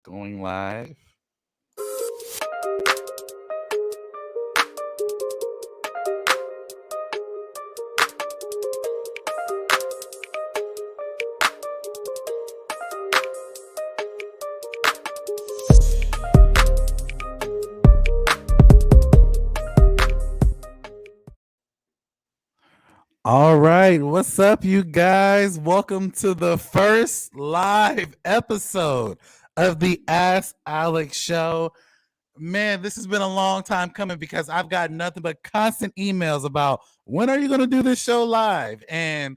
Going live. All right, what's up, you guys? Welcome to the first live episode of the Ask Alex Show. Man, this has been a long time coming because I've got nothing but constant emails about when are you going to do this show live? And,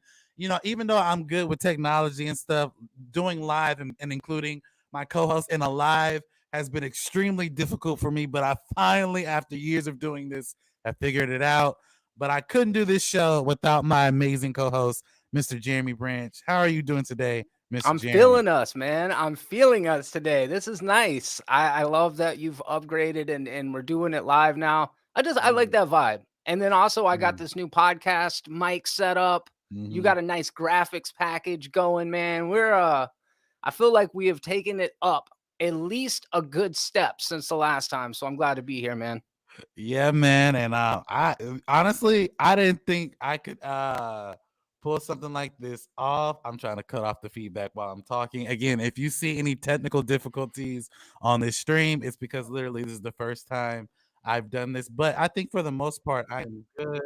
even though I'm good with technology and stuff, doing live and including my co host in a live has been extremely difficult for me. But I finally, after years of doing this, have figured it out. But I couldn't do this show without my amazing co host, Mr. Jeremy Branch. How are you doing today, Mr. I'm Jeremy? feeling us, man. I'm feeling us today. This is nice. I love that you've upgraded and we're doing it live now. I like Mm, that vibe. And then also I got mm, this new podcast mic set up. You mhm. got a nice graphics package going, man. I feel like we have taken it up at least a good step since the last time. So I'm glad to be here, man. Yeah, man. And I honestly I didn't think I could pull something like this off. I'm trying to cut off the feedback while I'm talking. Again, if you see any technical difficulties on this stream, it's because literally this is the first time I've done this. But I think for the most part I am good.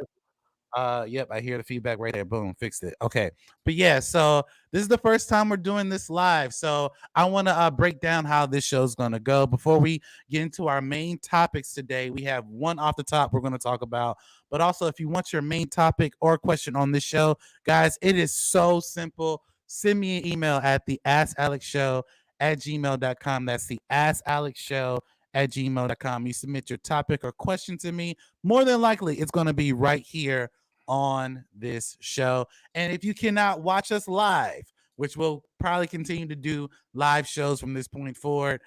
Yep, I hear the feedback right there. Boom, fixed it. Okay. But yeah, so this is the first time we're doing this live. So I want to break down how this show's going to go. Before we get into our main topics today, we have one off the top we're going to talk about. But also, if you want your main topic or question on this show, guys, it is so simple. Send me an email at the theaskalexshow at gmail.com. That's the theaskalexshow at gmail.com. You submit your topic or question to me. More than likely, it's going to be right here on this show. And if you cannot watch us live, which we'll probably continue to do live shows from this point forward,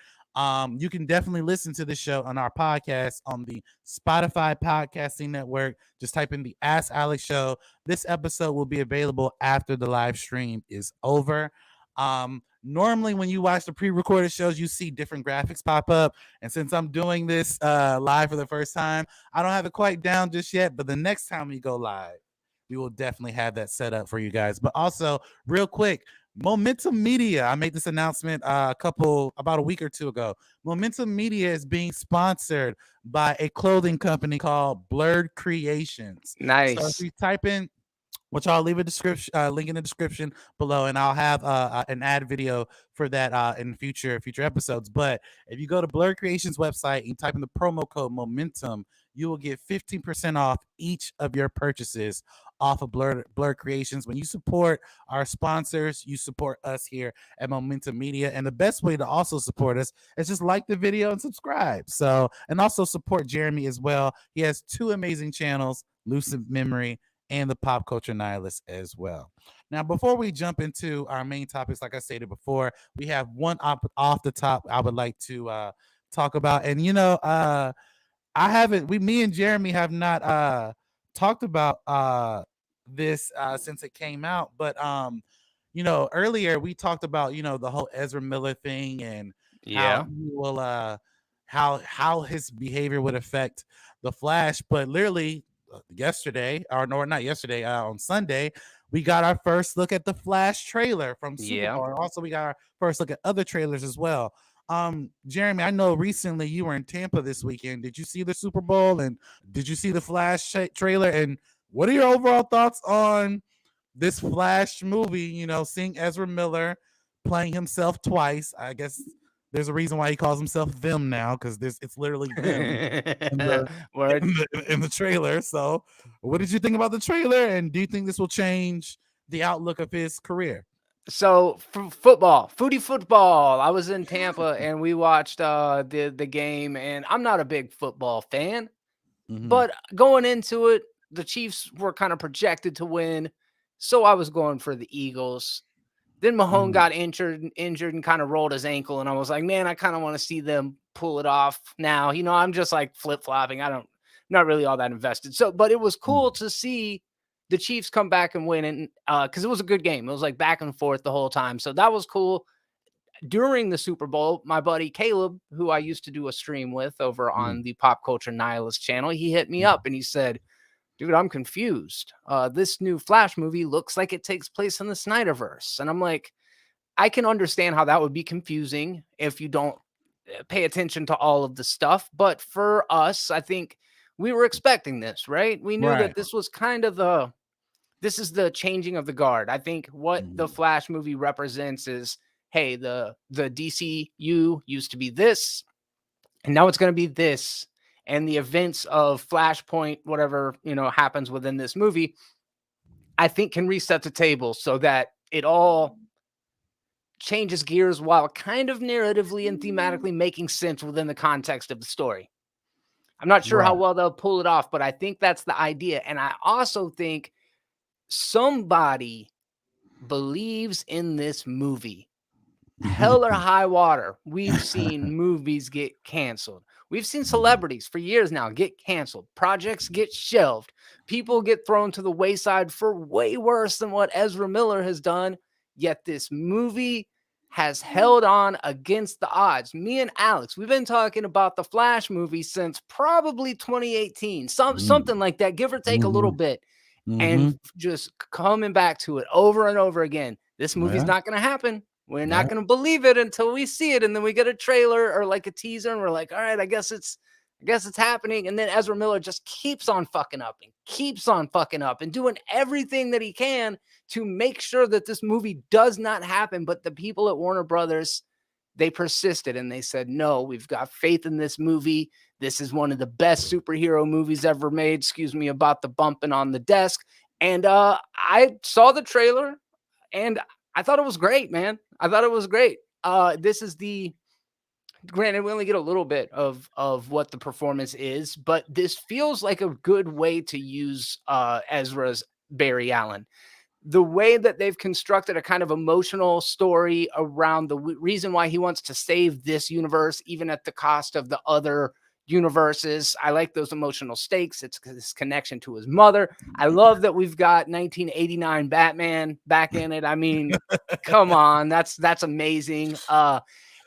you can definitely listen to the show on our podcast on the Spotify podcasting network. Just type in the Ask Alex Show. This episode will be available after the live stream is over. Normally, when you watch the pre-recorded shows, you see different graphics pop up. And since I'm doing this live for the first time, I don't have it quite down just yet. But the next time we go live, we will definitely have that set up for you guys. But also, real quick, Momentum Media. I made this announcement about a week or two ago. Momentum Media is being sponsored by a clothing company called Blurred Creations. So if Nice. you type in, which I'll leave a description link in the description below, and I'll have an ad video for that in future episodes. But if you go to Blur Creations website and you type in the promo code Momentum, you will get 15% off each of your purchases off of Blur Creations. When you support our sponsors, you support us here at Momentum Media. And the best way to also support us is just like the video and subscribe. So, and also support Jeremy as well. He has two amazing channels, Lucid Memory and the Pop Culture Nihilist as well. Now, before we jump into our main topics, like I stated before, we have one off the top I would like to talk about. And I haven't me and Jeremy have not talked about this since it came out, but earlier we talked about, the whole Ezra Miller thing and how Yeah. he will how his behavior would affect the Flash, but literally yesterday, or no, not yesterday, on Sunday, we got our first look at the Flash trailer from Super Yeah. Bowl. And also we got our first look at other trailers as well. Jeremy, I know recently you were in Tampa this weekend. Did you see the Super Bowl and did you see the Flash trailer? And what are your overall thoughts on this Flash movie? Seeing Ezra Miller playing himself twice. I guess there's a reason why he calls himself them now, because it's literally them in the Word. in the trailer. So, what did you think about the trailer? And do you think this will change the outlook of his career? So football, foodie football. I was in Tampa and we watched the game, and I'm not a big football fan, Mm-hmm. but going into it, the Chiefs were kind of projected to win, so I was going for the Eagles. Then Mahone Mm-hmm. got injured and kind of rolled his ankle, and I was like, man, I kind of want to see them pull it off now. I'm just like flip flopping. Not really all that invested. So, but it was cool to see the Chiefs come back and win, and because it was a good game. It was like back and forth the whole time, so that was cool. during the Super Bowl, my buddy Caleb, who I used to do a stream with over on the Pop Culture Nihilist channel, he hit me up and he said, dude, I'm confused. This new Flash movie looks like it takes place in the Snyderverse. And I'm like, I can understand how that would be confusing if you don't pay attention to all of the stuff. But for us, I think we were expecting this, right? We knew that this was kind of this is the changing of the guard. I think what the Flash movie represents is, hey, the DCU used to be this, and now it's going to be this. And the events of Flashpoint, whatever, happens within this movie, I think can reset the table so that it all changes gears while kind of narratively and thematically making sense within the context of the story. I'm not sure how well they'll pull it off, but I think that's the idea. And I also think somebody believes in this movie. Hell or high water, we've seen movies get canceled. We've seen celebrities for years now get canceled. Projects get shelved. People get thrown to the wayside for way worse than what Ezra Miller has done. Yet this movie has held on against the odds. Me and Alex, we've been talking about the Flash movie since probably 2018, something like that, give or take a little bit. And just coming back to it over and over again. This movie's not going to happen. We're not going to believe it until we see it. And then we get a trailer or like a teaser and we're like, all right, I guess it's happening. And then Ezra Miller just keeps on fucking up and doing everything that he can to make sure that this movie does not happen. But the people at Warner Brothers, they persisted and they said, no, we've got faith in this movie. This is one of the best superhero movies ever made. Excuse me about the bumping on the desk. And I saw the trailer and I thought it was great, man. I thought it was great. This is granted, we only get a little bit of what the performance is, but this feels like a good way to use Ezra's Barry Allen. The way that they've constructed a kind of emotional story around the reason why he wants to save this universe, even at the cost of the other universes. I like those emotional stakes. It's his connection to his mother. I love that we've got 1989 Batman back in it. I mean, come on, that's amazing.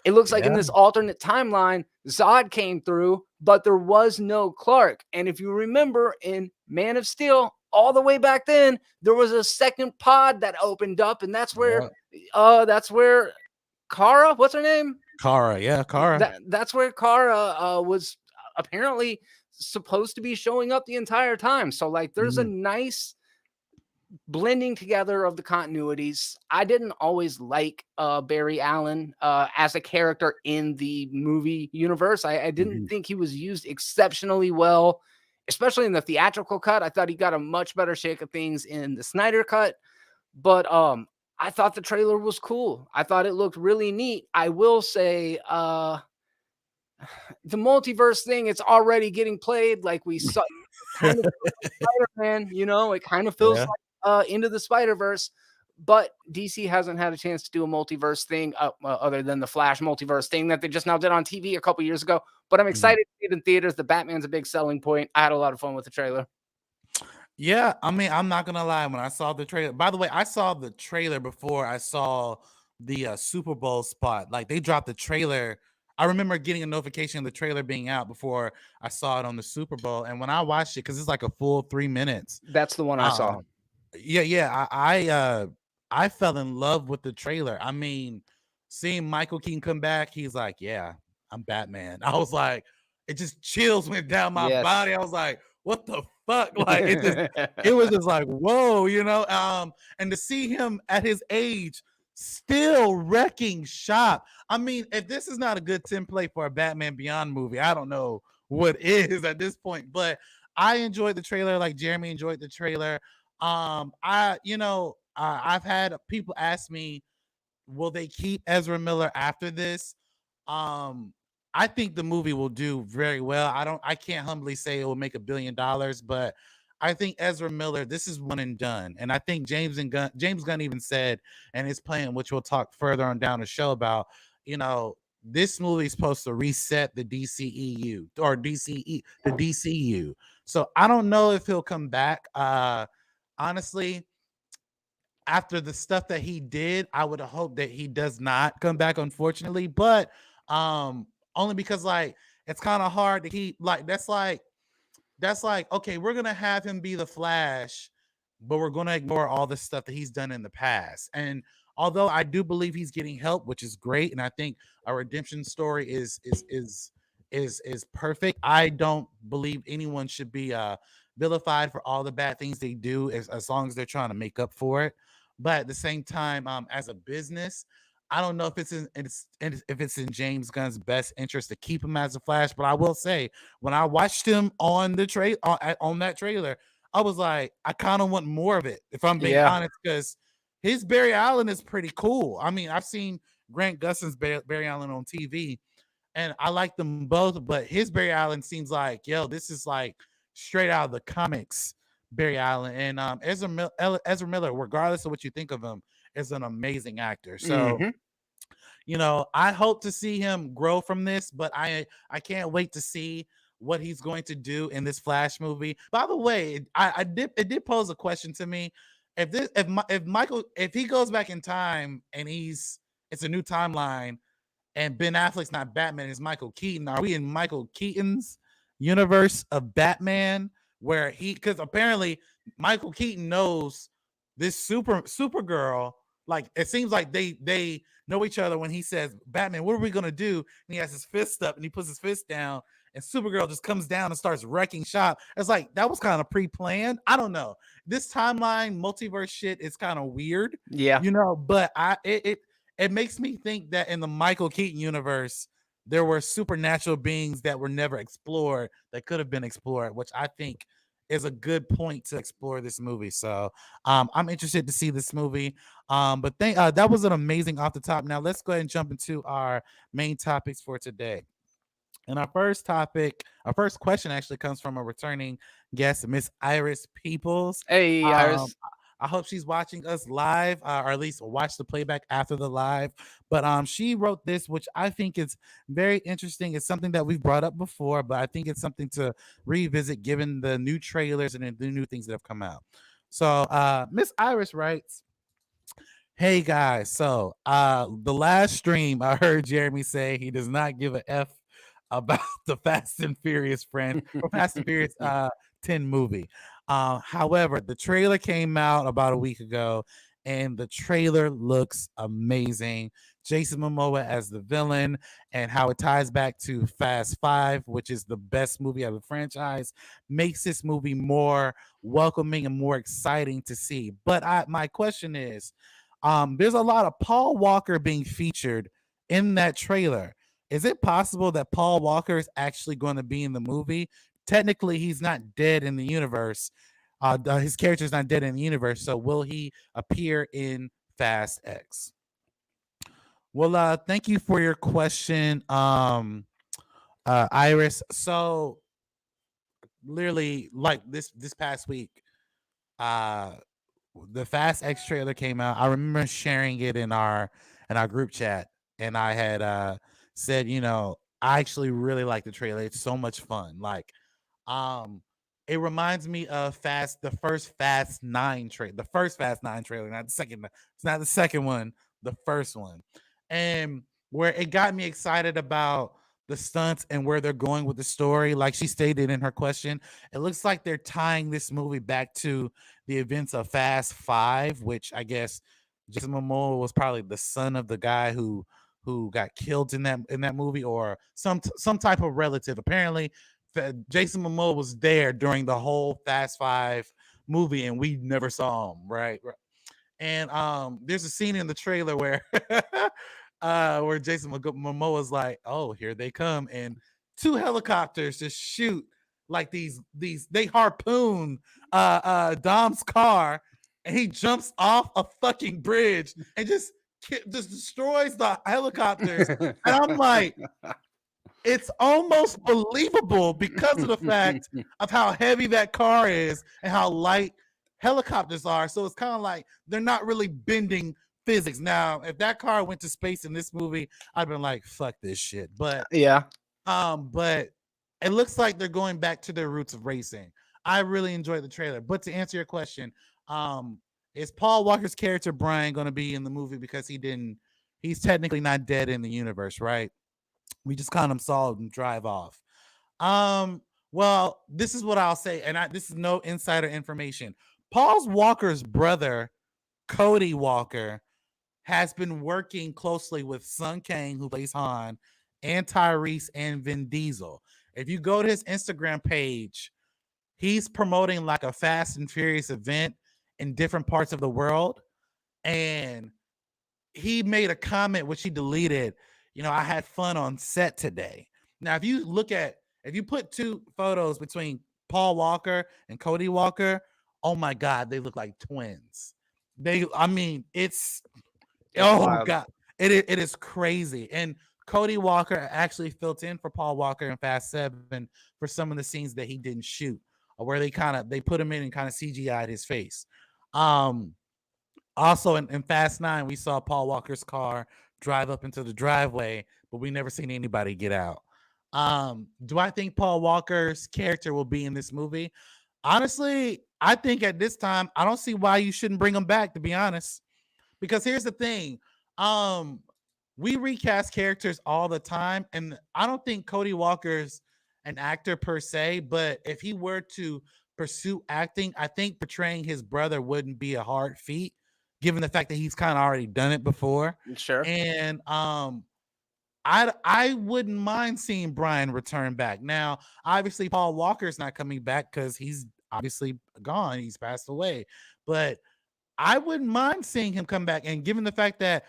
It looks like in this alternate timeline, Zod came through, but there was no Clark. And if you remember in Man of Steel, all the way back then, there was a second pod that opened up, and that's where Kara, what's her name? Kara. That's where Kara was apparently supposed to be showing up the entire time. So like there's a nice blending together of the continuities. I didn't always like Barry Allen as a character in the movie universe. I didn't think he was used exceptionally well, especially in the theatrical cut. I thought he got a much better shake of things in the Snyder cut. But I thought the trailer was cool. I thought it looked really neat. I will say the multiverse thing, it's already getting played like we saw kind of Spider-Man, it kind of feels like Into the Spider-Verse, but DC hasn't had a chance to do a multiverse thing other than the Flash multiverse thing that they just now did on TV a couple years ago. But I'm excited to see it in theaters. The Batman's a big selling point. I had a lot of fun with the trailer. Yeah, I mean, I'm not gonna lie. When I saw the trailer, by the way, I saw the trailer before I saw the Super Bowl spot. Like they dropped the trailer. I remember getting a notification of the trailer being out before I saw it on the Super Bowl. And when I watched it, because it's like a full 3 minutes. That's the one I saw. Yeah. I fell in love with the trailer. I mean, seeing Michael Keaton come back, he's like, yeah, I'm Batman. I was like, it just chills went down my body. I was like, what the fuck? Like it was just like, whoa, and to see him at his age still wrecking shop. I mean, if this is not a good template for a Batman Beyond movie, I don't know what is at this point. But I enjoyed the trailer, like Jeremy enjoyed the trailer. I've had people ask me, will they keep Ezra Miller after this? I think the movie will do very well. I can't humbly say it will make $1 billion, but I think Ezra Miller, this is one and done. And I think James Gunn even said, and his plan, which we'll talk further on down the show about, this movie is supposed to reset the DCEU or the DCU. So I don't know if he'll come back. Honestly, after the stuff that he did, I would hope that he does not come back, unfortunately. But um, only because like it's kind of hard to keep like that's like okay, we're gonna have him be the Flash, but we're gonna ignore all the stuff that he's done in the past. And although I do believe he's getting help, which is great, and I think a redemption story is perfect. I don't believe anyone should be vilified for all the bad things they do as long as they're trying to make up for it. But at the same time, as a business, I don't know if if it's in James Gunn's best interest to keep him as a Flash. But I will say, when I watched him on the on that trailer, I was like, I kind of want more of it, if I'm being Yeah. honest, because his Barry Allen is pretty cool. I mean, I've seen Grant Gustin's Barry Allen on TV, and I like them both, but his Barry Allen seems like, yo, this is like straight out of the comics, Barry Allen. And Ezra Miller, regardless of what you think of him, is an amazing actor. So Hmm. I hope to see him grow from this, but I can't wait to see what he's going to do in this Flash movie. By the way, it did pose a question to me. If he goes back in time and it's a new timeline and Ben Affleck's not Batman, it's Michael Keaton. Are we in Michael Keaton's universe of Batman where because apparently Michael Keaton knows this Supergirl. Like it seems like they know each other when he says, Batman, what are we gonna do? And he has his fist up and he puts his fist down, and Supergirl just comes down and starts wrecking shop. It's like that was kind of pre-planned. I don't know. This timeline multiverse shit is kind of weird, Yeah. but it makes me think that in the Michael Keaton universe, there were supernatural beings that were never explored that could have been explored, which I think is a good point to explore this movie. So I'm interested to see this movie. That was an amazing off the top. Now let's go ahead and jump into our main topics for today. And our first question actually comes from a returning guest, Miss Iris Peoples. Hey, Um, Iris. I hope she's watching us live, or at least watch the playback after the live. But she wrote this, which I think is very interesting. It's something that we've brought up before, but I think it's something to revisit given the new trailers and the new things that have come out. So Miss Iris writes, hey guys, so the last stream I heard Jeremy say he does not give a F about the Fast and Furious friend or Fast and Furious 10 movie. However, the trailer came out about a week ago and the trailer looks amazing. Jason Momoa as the villain and how it ties back to Fast 5, which is the best movie of the franchise, makes this movie more welcoming and more exciting to see. But my question is, there's a lot of Paul Walker being featured in that trailer. Is it possible that Paul Walker is actually going to be in the movie? Technically, he's not dead in the universe. His character is not dead in the universe. So will he appear in Fast X? Well, thank you for your question, Iris. So literally, like this past week, uh, the Fast X trailer came out. I remember sharing it in our group chat, and I had said, I actually really like the trailer. It's so much fun. Like, um, it reminds me of the first Fast Nine trailer, the first Fast Nine trailer, not the second. It's not the second one, the first one, and where it got me excited about the stunts and where they're going with the story. Like she stated in her question, it looks like they're tying this movie back to the events of Fast Five, which I guess Jason Momoa was probably the son of the guy who got killed in that movie, or some type of relative. Apparently, Jason Momoa was there during the whole Fast Five movie, and we never saw him. Right. And there's a scene in the trailer where where Jason Momoa's like, "Oh, here they come," and two helicopters just shoot like these they harpoon Dom's car, and he jumps off a fucking bridge and just destroys the helicopters. And I'm like, it's almost believable because of the fact of how heavy that car is and how light helicopters are. So it's kind of like they're not really bending physics. Now, if that car went to space in this movie, I'd been like, fuck this shit. Yeah. But it looks like they're going back to their roots of racing. I really enjoyed the trailer. But to answer your question, um, is Paul Walker's character Brian going to be in the movie because he's technically not dead in the universe, right? We just kind of saw him drive off. Um, well, this is what I'll say, and this is no insider information. Paul Walker's brother, Cody Walker, has been working closely with Sun Kang, who plays Han, and Tyrese and Vin Diesel. If you go to his Instagram page, he's promoting like a Fast and Furious event in different parts of the world. And he made a comment which he deleted. I had fun on set today. Now, if you put two photos between Paul Walker and Cody Walker, oh my God, they look like twins. It's wild. God, it is crazy. And Cody Walker actually filled in for Paul Walker in Fast 7 for some of the scenes that he didn't shoot, where they put him in and kind of CGI'd his face. Also in Fast 9, we saw Paul Walker's car drive up into the driveway, but we never seen anybody get out. Do I think Paul Walker's character will be in this movie? Honestly, I think at this time, I don't see why you shouldn't bring him back, to be honest. Because here's the thing. We recast characters all the time, and I don't think Cody Walker's an actor per se, but if he were to pursue acting, I think portraying his brother wouldn't be a hard feat, given the fact that he's kind of already done it before. Sure. And I wouldn't mind seeing Brian return back. Now, obviously, Paul Walker's not coming back because he's obviously gone. He's passed away. But I wouldn't mind seeing him come back. And given the fact that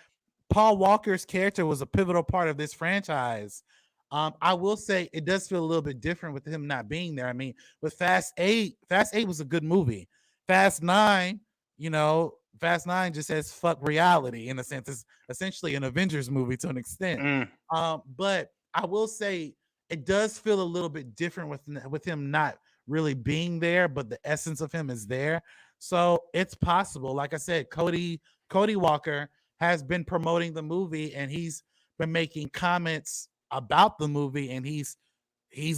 Paul Walker's character was a pivotal part of this franchise, I will say it does feel a little bit different with him not being there. I mean, with Fast 8 was a good movie. Fast 9, Fast 9 just says fuck reality in a sense. It's essentially an Avengers movie to an extent. But I will say it does feel a little bit different with him not really being there, but the essence of him is there. So it's possible. Like I said, Cody Walker has been promoting the movie, and he's been making comments about the movie, and he's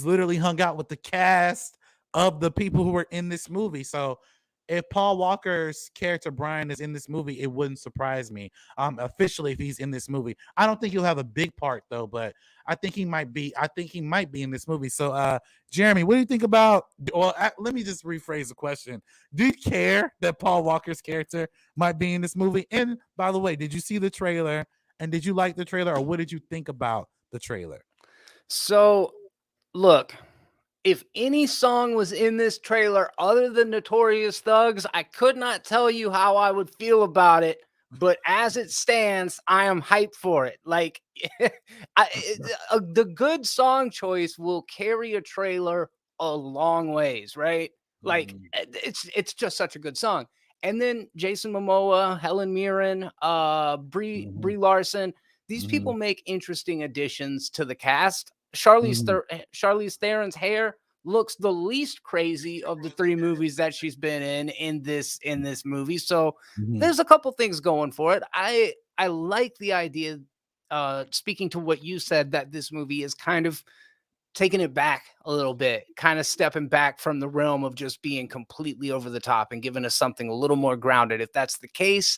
literally hung out with the cast of the people who were in this movie. So if Paul Walker's character Brian is in this movie, it wouldn't surprise me. Officially, if he's in this movie, I don't think he'll have a big part though, but I think he might be. I think he might be in this movie. So, Jeremy, what do you think about? Well, let me just rephrase the question. Do you care that Paul Walker's character might be in this movie? And by the way, did you see the trailer? And did you like the trailer, or what did you think about the trailer? So, look. If any song was in this trailer other than Notorious Thugs, I could not tell you how I would feel about it. But as it stands, I am hyped for it. Like, the good song choice will carry a trailer a long ways, right? Like, it's just such a good song. And then Jason Momoa, Helen Mirren, Brie Larson. These people make interesting additions to the cast. Charlize Theron's hair looks the least crazy of the three movies that she's been in this movie. So there's a couple things going for it. I like the idea, speaking to what you said, that this movie is kind of taking it back a little bit, kind of stepping back from the realm of just being completely over the top and giving us something a little more grounded. If that's the case,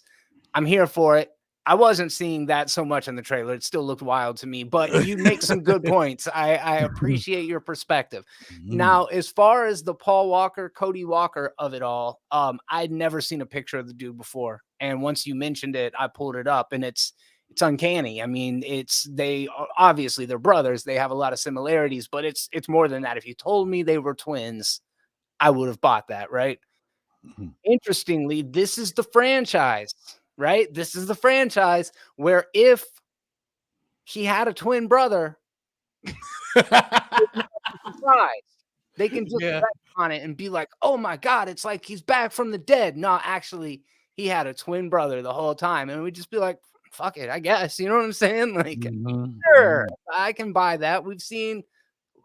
I'm here for it. I wasn't seeing that so much in the trailer. It still looked wild to me, but you make some good points. I appreciate your perspective. Now, as far as the Paul Walker, Cody Walker of it all, I'd never seen a picture of the dude before. And once you mentioned it, I pulled it up, and it's uncanny. I mean, obviously they're brothers. They have a lot of similarities, but it's more than that. If you told me they were twins, I would have bought that, right? Interestingly, this is the franchise. Right? This is the franchise where if he had a twin brother, they can just bet on it and be like, oh my God, it's like he's back from the dead. No, actually, he had a twin brother the whole time. And we'd just be like, fuck it, I guess. You know what I'm saying? Like, sure, I can buy that. We've seen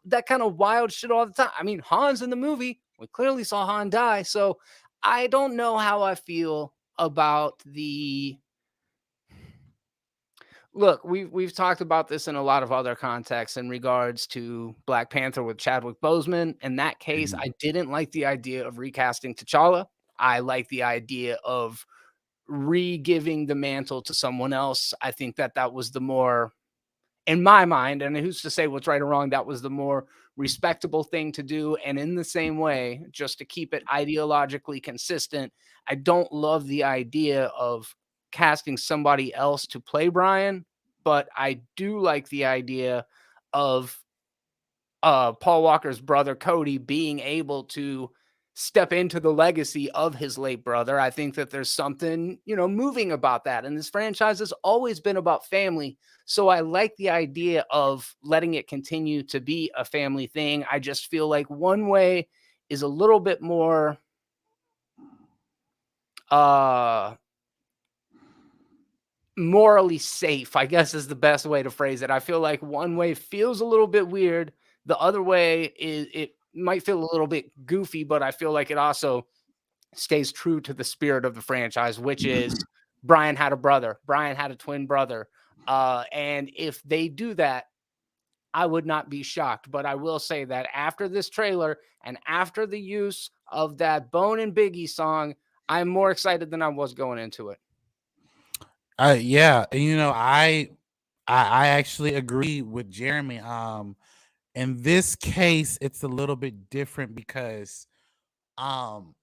that kind of wild shit all the time. I mean, Han's in the movie. We clearly saw Han die. So I don't know how I feel about look, we've talked about this in a lot of other contexts in regards to Black Panther with Chadwick Boseman. In that case, I didn't like the idea of recasting T'Challa. I like the idea of re-giving the mantle to someone else. I think that was the more, in my mind, and who's to say what's right or wrong, that was the more respectable thing to do. And in the same way, just to keep it ideologically consistent, I don't love the idea of casting somebody else to play Brian, but I do like the idea of Paul Walker's brother Cody being able to step into the legacy of his late brother. I think that there's something, moving about that. And this franchise has always been about family. So I like the idea of letting it continue to be a family thing. I just feel like One Way is a little bit more morally safe, I guess is the best way to phrase it. I feel like One Way feels a little bit weird. The other way is, it might feel a little bit goofy, but I feel like it also stays true to the spirit of the franchise, which is Brian had a brother. Brian had a twin brother. And if they do that, I would not be shocked. But I will say that after this trailer and after the use of that Bone and Biggie song, I'm more excited than I was going into it. Yeah, and I actually agree with Jeremy. In this case, it's a little bit different because um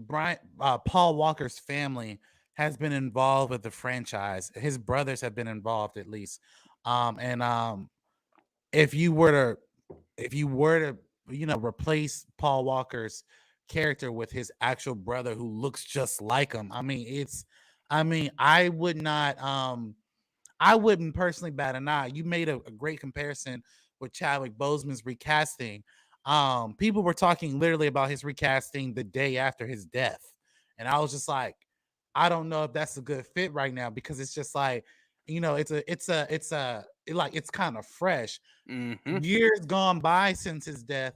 Paul Walker's family has been involved with the franchise. His brothers have been involved at least. And if you were to replace Paul Walker's character with his actual brother who looks just like him, I wouldn't personally bat an eye. You made a great comparison with Chadwick Boseman's recasting. People were talking literally about his recasting the day after his death, and I was just like, I don't know if that's a good fit right now because it's just like, it's kind of fresh. Mm-hmm. Years gone by since his death.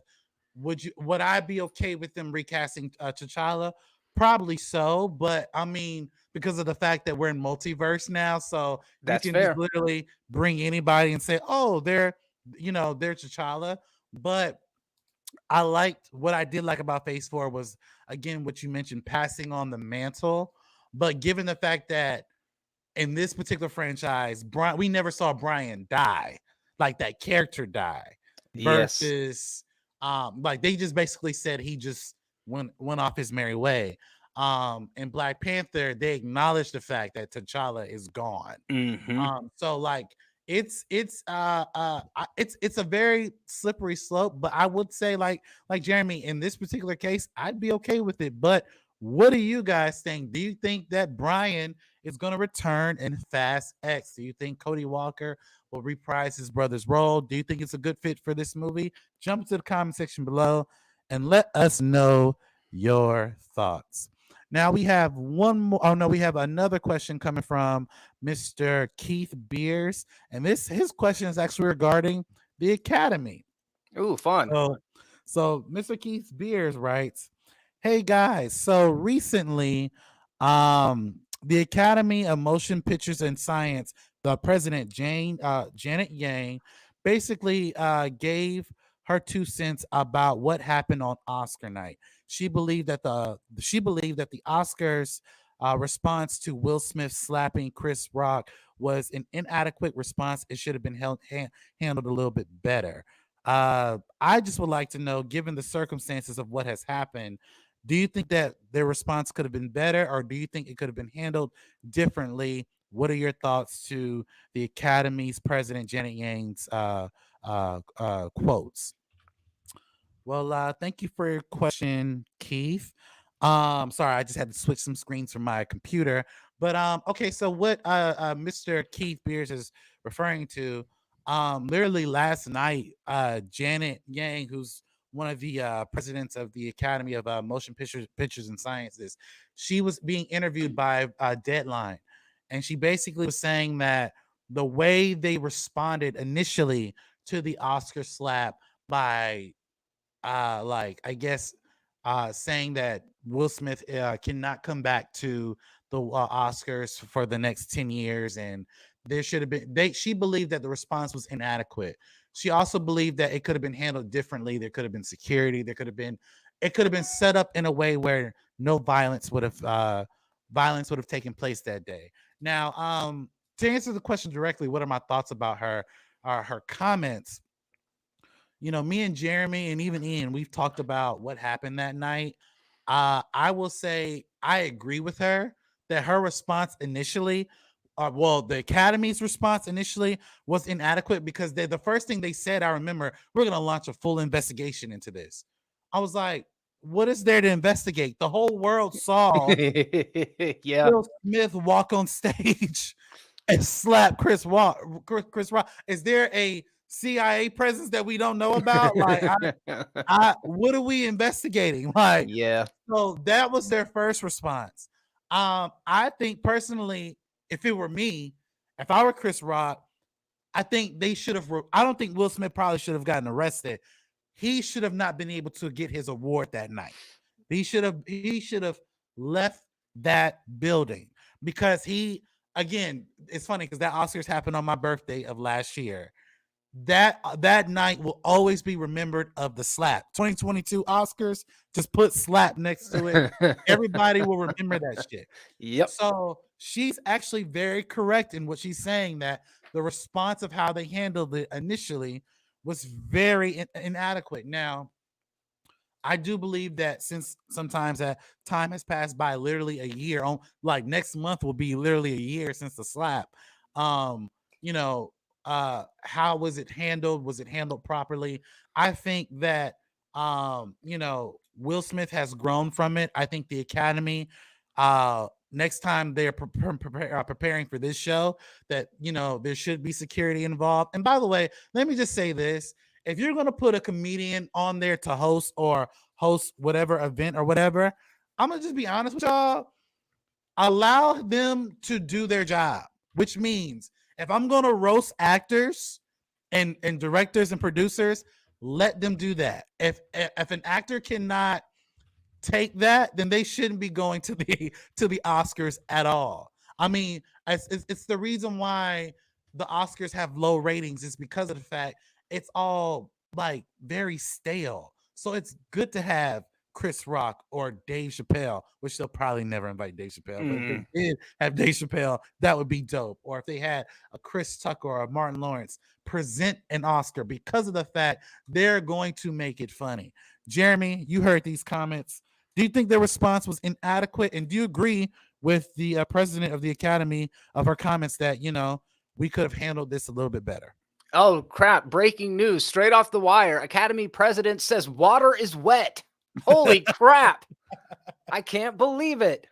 Would I be okay with them recasting T'Challa? Probably so, but I mean, because of the fact that we're in multiverse now, so you That's can just fair. literally bring anybody and say, "Oh, they're T'Challa." But what I did like about Phase 4 was again what you mentioned, passing on the mantle. But given the fact that in this particular franchise, we never saw Brian die, like that character die, Yes. versus like they just basically said he just went off his merry way. In Black Panther, they acknowledged the fact that T'Challa is gone. Mm-hmm. So like it's a very slippery slope, but I would say like Jeremy, in this particular case, I'd be okay with it. But what do you guys think? Do you think that Brian is going to return in Fast X? Do you think Cody Walker will reprise his brother's role? Do you think it's a good fit for this movie? Jump to the comment section below and let us know your thoughts. Now we have one more. Oh no, we have another question coming from Mr. Keith Beers, and his question is actually regarding the Academy. Ooh, fun. So Mr. Keith Beers writes, "Hey guys, so recently, the Academy of Motion Pictures and Science, the president Janet Yang, basically gave her 2 cents about what happened on Oscar night. She believed that the Oscars response to Will Smith slapping Chris Rock was an inadequate response. It should have been handled a little bit better. I just would like to know, given the circumstances of what has happened, do you think that their response could have been better, or do you think it could have been handled differently? What are your thoughts to the Academy's president Janet Yang's quotes?" Well, thank you for your question, Keith. Sorry, I just had to switch some screens from my computer. But okay, so what Mr. Keith Beers is referring to, literally last night, Janet Yang, who's one of the presidents of the Academy of Motion Pictures and Sciences, she was being interviewed by Deadline, and she basically was saying that the way they responded initially to the Oscar slap by like I guess saying that Will Smith cannot come back to the Oscars for the next 10 years, and there should have been she believed that the response was inadequate. She also believed that it could have been handled differently. There could have been security. It could have been set up in a way where no violence violence would have taken place that day. Now, to answer the question directly, what are my thoughts about her comments? Me and Jeremy and even Ian, we've talked about what happened that night. I will say I agree with her that her response initially, the Academy's response initially was inadequate because the first thing they said, I remember, we're going to launch a full investigation into this. I was like, what is there to investigate? The whole world saw Yeah. Will Smith walk on stage and slap Chris Rock. Chris Rock. Is there a CIA presence that we don't know about? Like, what are we investigating? Like, Yeah. so that was their first response. I think personally, if it were me, if I were Chris Rock, I think they should have. I don't think Will Smith probably should have gotten arrested. He should have not been able to get his award that night. He should have left that building because again, it's funny because that Oscars happened on my birthday of last year. That night will always be remembered of the slap. 2022 Oscars, just put slap next to it. Everybody will remember that shit. Yep. So she's actually very correct in what she's saying, that the response of how they handled it initially was very inadequate. Now, I do believe that since sometimes that time has passed by, literally a year, like next month will be literally a year since the slap. Um, you know, how was it handled? Was it handled properly? I think that Will Smith has grown from it. I think the Academy, next time they're preparing for this show, that there should be security involved. And by the way, let me just say this: if you're going to put a comedian on there to host whatever event or whatever, I'm going to just be honest with y'all. Allow them to do their job, which means if I'm going to roast actors and directors and producers, let them do that. If an actor cannot take that, then they shouldn't be going to the Oscars at all. I mean, it's the reason why the Oscars have low ratings is because of the fact it's all like very stale. So it's good to have Chris Rock or Dave Chappelle, which they'll probably never invite Dave Chappelle, but if they did have Dave Chappelle, that would be dope. Or if they had a Chris Tucker or a Martin Lawrence present an Oscar, because of the fact they're going to make it funny. Jeremy, you heard these comments. Do you think their response was inadequate? And do you agree with the president of the Academy of her comments that, we could have handled this a little bit better? Oh, crap. Breaking news. Straight off the wire. Academy president says water is wet. Holy crap. I can't believe it.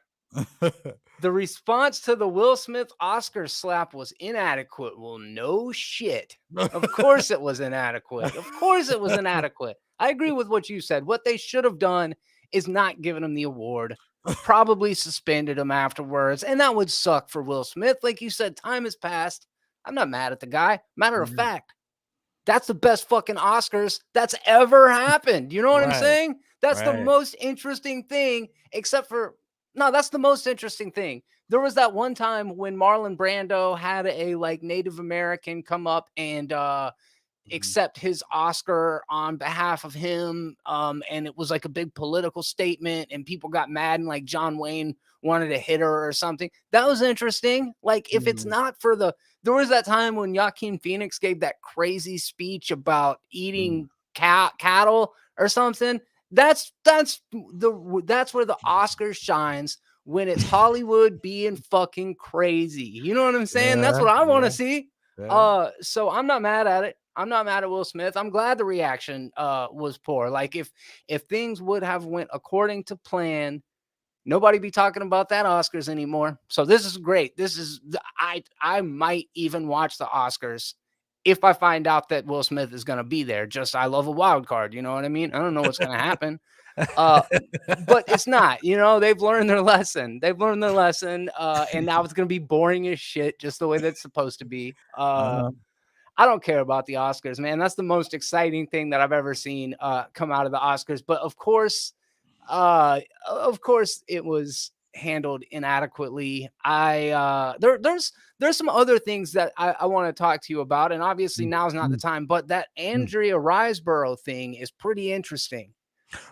The response to the Will Smith Oscar slap was inadequate. Well, no shit. Of course it was inadequate. Of course it was inadequate. I agree with what you said. What they should have done is not giving him the award, probably suspended him afterwards. And that would suck for Will Smith. Like you said, time has passed. I'm not mad at the guy. Matter of fact, that's the best fucking Oscars that's ever happened. You know what I'm saying? That's the most interesting thing, that's the most interesting thing. There was that one time when Marlon Brando had a Native American come up and accept his Oscar on behalf of him. And it was like a big political statement and people got mad and John Wayne wanted to hit her or something. That was interesting. If it's not for there was that time when Joaquin Phoenix gave that crazy speech about eating cattle or something. That's where the Oscars shines, when it's Hollywood being fucking crazy. You know what I'm saying? That's what I want to see. So I'm not mad at it. I'm not mad at Will Smith. I'm glad the reaction was poor. If things would have went according to plan, nobody be talking about that Oscars anymore. So this is great. I might even watch the Oscars if I find out that Will Smith is going to be there. Just, I love a wild card. You know what I mean? I don't know what's going to happen. But it's not, they've learned their lesson. And now it's going to be boring as shit, just the way that's supposed to be. I don't care about the Oscars, man. That's the most exciting thing that I've ever seen come out of the Oscars. But of course, it was handled inadequately. There's some other things that I want to talk to you about, and obviously now's not the time. But that Andrea Riseborough thing is pretty interesting.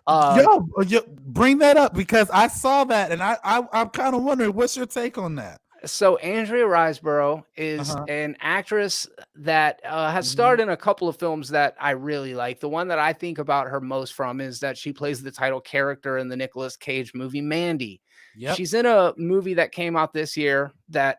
Uh, Yo, bring that up because I saw that and I'm kind of wondering what's your take on that. so Andrea Riseborough is Uh-huh. an actress that has Mhm. starred in a couple of films that I really like. The one that I think about her most from is that she plays the title character in the Nicolas Cage movie Mandy. Yep. She's in a movie that came out this year that,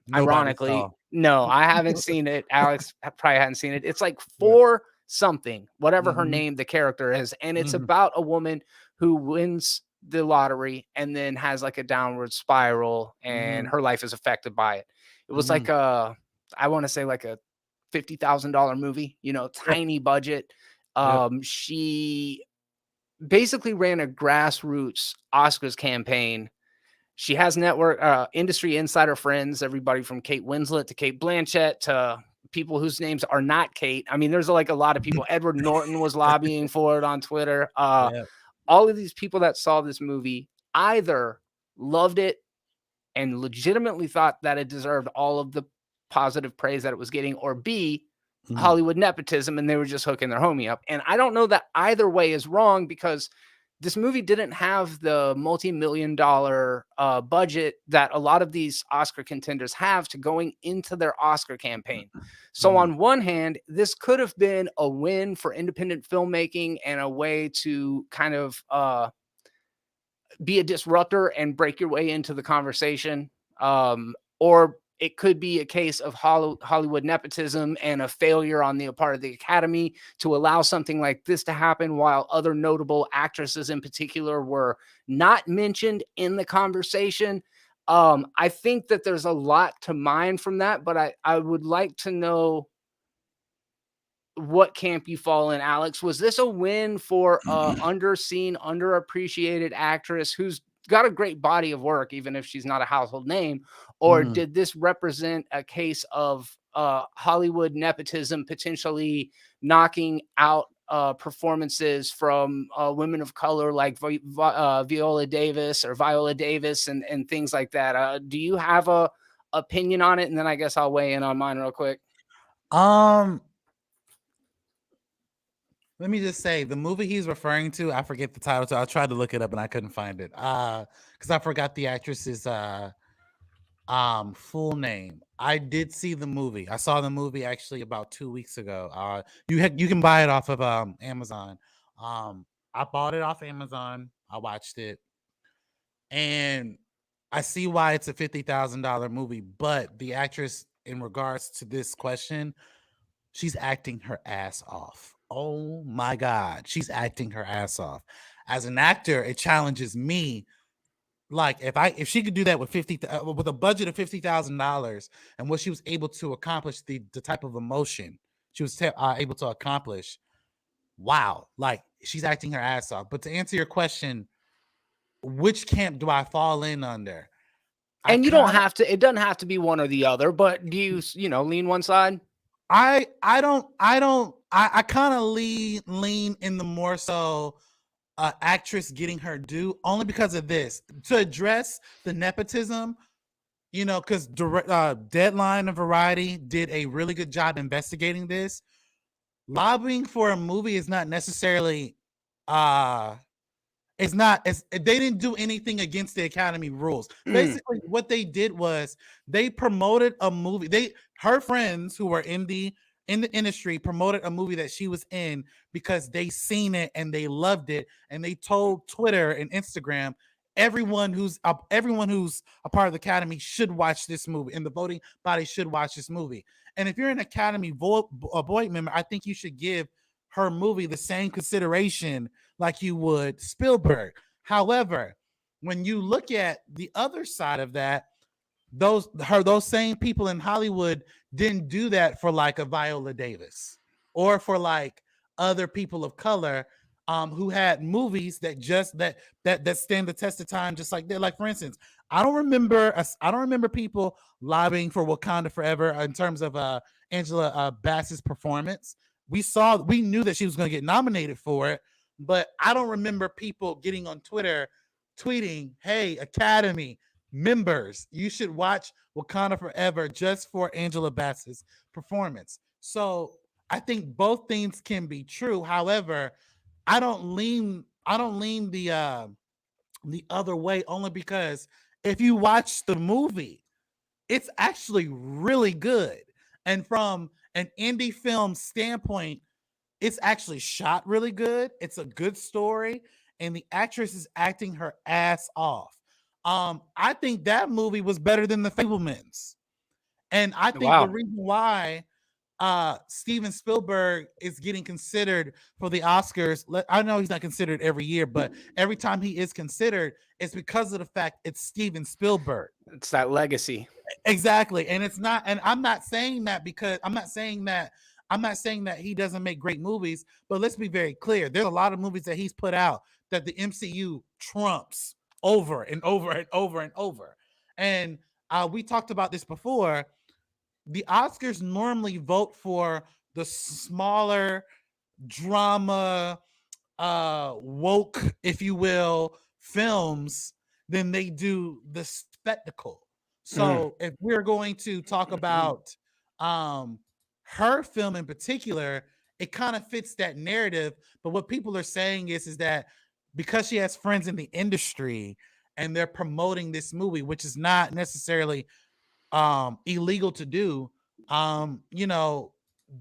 Nobody ironically, saw. no, I haven't seen it. Alex probably hadn't seen it. It's like Yeah. four something, whatever her Mhm. name, the character is. And it's Mhm. about a woman who wins the lottery and then has like a downward spiral and Mhm. her life is affected by it. It was like Mhm. I want to say like a $50,000 movie, Yep. tiny budget. Yep. She basically ran a grassroots Oscars campaign. She has network industry insider friends, everybody from Kate Winslet to Kate Blanchett to people whose names are not Kate. I mean, there's like a lot of people. Edward Norton was lobbying for it on Twitter. Yep. All of these people that saw this movie either loved it and legitimately thought that it deserved all of the positive praise that it was getting, or B, Mhm. Hollywood nepotism, and they were just hooking their homie up. And I don't know that either way is wrong because this movie didn't have the multi-million-dollar budget that a lot of these Oscar contenders have to going into their Oscar campaign. So Mhm. on one hand, this could have been a win for independent filmmaking and a way to kind of be a disruptor and break your way into the conversation. Or it could be a case of Hollywood nepotism and a failure on the part of the Academy to allow something like this to happen, while other notable actresses in particular were not mentioned in the conversation. I think that there's a lot to mine from that, but I would like to know what camp you fall in, Alex. Was this a win for a underseen, underappreciated actress who's got a great body of work, even if she's not a household name? Or Mhm. did this represent a case of Hollywood nepotism potentially knocking out performances from women of color like Viola Davis or Viola Davis and things like that? Do you have a opinion on it? And then I guess I'll weigh in on mine real quick. Um, Let me just say the movie he's referring to, I forget the title. So I tried to look it up and I couldn't find it. Because I forgot the actress's full name. I did see the movie. I saw the movie actually about 2 weeks ago. You can buy it off of Amazon. I bought it off Amazon. I watched it, and I see why it's a $50,000 movie. But the actress, in regards to this question, she's acting her ass off. Oh my God. She's acting her ass off. As an actor, it challenges me. Like if she could do that with with a budget of $50,000 and what she was able to accomplish, the type of emotion she was able to accomplish, wow, like she's acting her ass off. But to answer your question, which camp do I fall in under? I And you don't kind of have to, it doesn't have to be one or the other, but do you, lean one side? I kind of lean in the more so actress getting her due, only because of this, to address the nepotism. Because Deadline and Variety did a really good job investigating this. Lobbying for a movie is not necessarily uh they didn't do anything against the Academy rules. Mm. Basically, what they did was they promoted a movie. Her friends who were in the industry promoted a movie that she was in because they seen it and they loved it, and they told Twitter and Instagram everyone who's a part of the Academy should watch this movie, and the voting body should watch this movie. And if you're an Academy board member, I think you should give her movie the same consideration like you would Spielberg. However, when you look at the other side of that, those same people in Hollywood didn't do that for like a Viola Davis or for like other people of color who had movies that stand the test of time, just like that. Like for instance, I don't remember people lobbying for Wakanda Forever in terms of Angela Bassett's performance. We knew that she was going to get nominated for it, but I don't remember people getting on Twitter tweeting, "Hey, Academy members, you should watch Wakanda Forever just for Angela Bassett's performance." So I think both things can be true. However, I don't lean lean the other way, only because if you watch the movie, it's actually really good. And from an indie film standpoint, it's actually shot really good. It's a good story, and the actress is acting her ass off. I think that movie was better than The Fablemans. And I think the Wow. reason why Steven Spielberg is getting considered for the Oscars, I know he's not considered every year, but every time he is considered, it's because of the fact it's Steven Spielberg. It's that legacy. Exactly. And it's not, and I'm not saying that because I'm not saying that he doesn't make great movies, but let's be very clear. There's a lot of movies that he's put out that the MCU trumps over and over and over and over. And we talked about this before. The Oscars normally vote for the smaller drama, woke, if you will, films than they do the spectacle. Mm. So if we're going to talk about her film in particular, it kind of fits that narrative. But what people are saying is that because she has friends in the industry and they're promoting this movie, which is not necessarily illegal to do, you know,